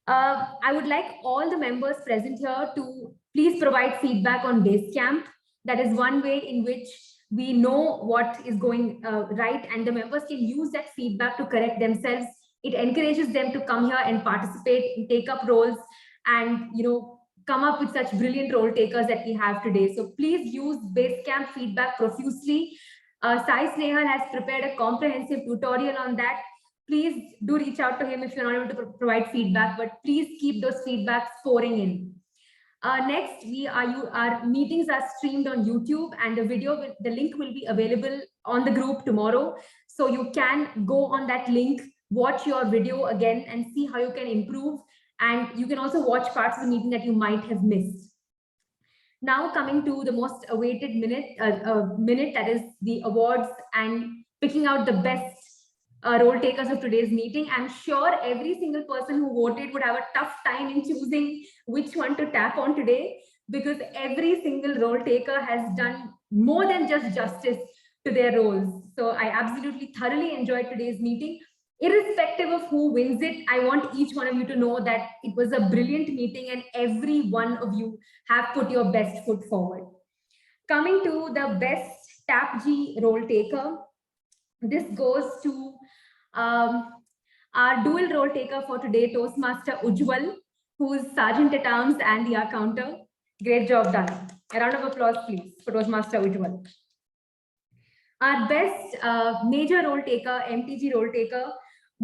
I would like all the members present here to please provide feedback on Basecamp. That is one way in which we know what is going right, and the members can use that feedback to correct themselves. It encourages them to come here and participate, and take up roles, and come up with such brilliant role takers that we have today. So please use Basecamp feedback profusely. Sai Snehal has prepared a comprehensive tutorial on that. Please do reach out to him if you're not able to provide feedback, but please keep those feedbacks pouring in. Next, our meetings are streamed on YouTube, and the link will be available on the group tomorrow. So you can go on that link, watch your video again, and see how you can improve. And you can also watch parts of the meeting that you might have missed. Now coming to the most awaited minute, that is the awards and picking out the best role takers of today's meeting. I'm sure every single person who voted would have a tough time in choosing which one to tap on today, because every single role taker has done more than just justice to their roles. So I absolutely thoroughly enjoyed today's meeting. Irrespective of who wins it, I want each one of you to know that it was a brilliant meeting and every one of you have put your best foot forward. Coming to the best TAPG role taker, this goes to our dual role taker for today, Toastmaster Ujjwal, who is Sergeant at Arms and the Accounter. Great job done. A round of applause, please, for Toastmaster Ujjwal. Our best major role taker, MTG role taker,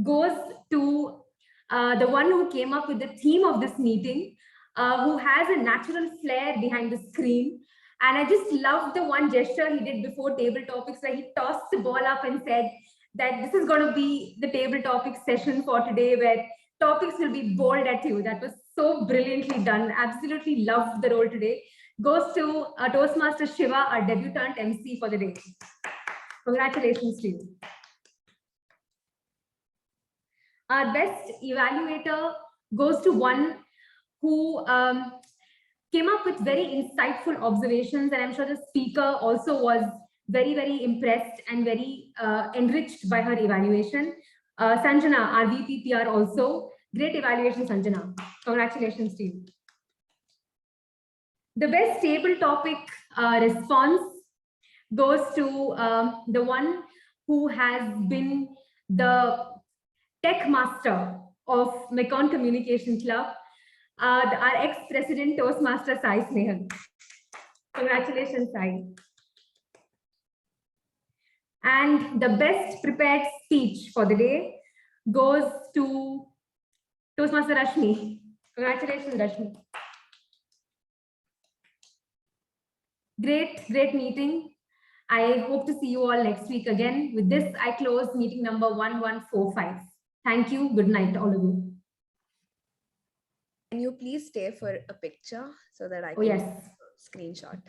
goes to the one who came up with the theme of this meeting, who has a natural flair behind the screen. And I just loved the one gesture he did before table topics, where he tossed the ball up and said that this is going to be the table topics session for today, where topics will be bowled at you. That was so brilliantly done. Absolutely loved the role today. Goes to Toastmaster Shiva, our debutant MC for the day. Congratulations to you. Our best evaluator goes to one who came up with very insightful observations, and I'm sure the speaker also was very, very impressed and very enriched by her evaluation. Sanjana, our VPPR also. Great evaluation, Sanjana. Congratulations to you. The best table topic response goes to the one who has been the tech master of Mekon Communication Club, our ex-president Toastmaster Sai Snehal. Congratulations, Sai. And the best prepared speech for the day goes to Toastmaster Rashmi. Congratulations, Rashmi. Great, great meeting. I hope to see you all next week again. With this, I close meeting number 1145. Thank you. Good night, all of you. Can you please stay for a picture so that I can screenshot?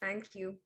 Thank you.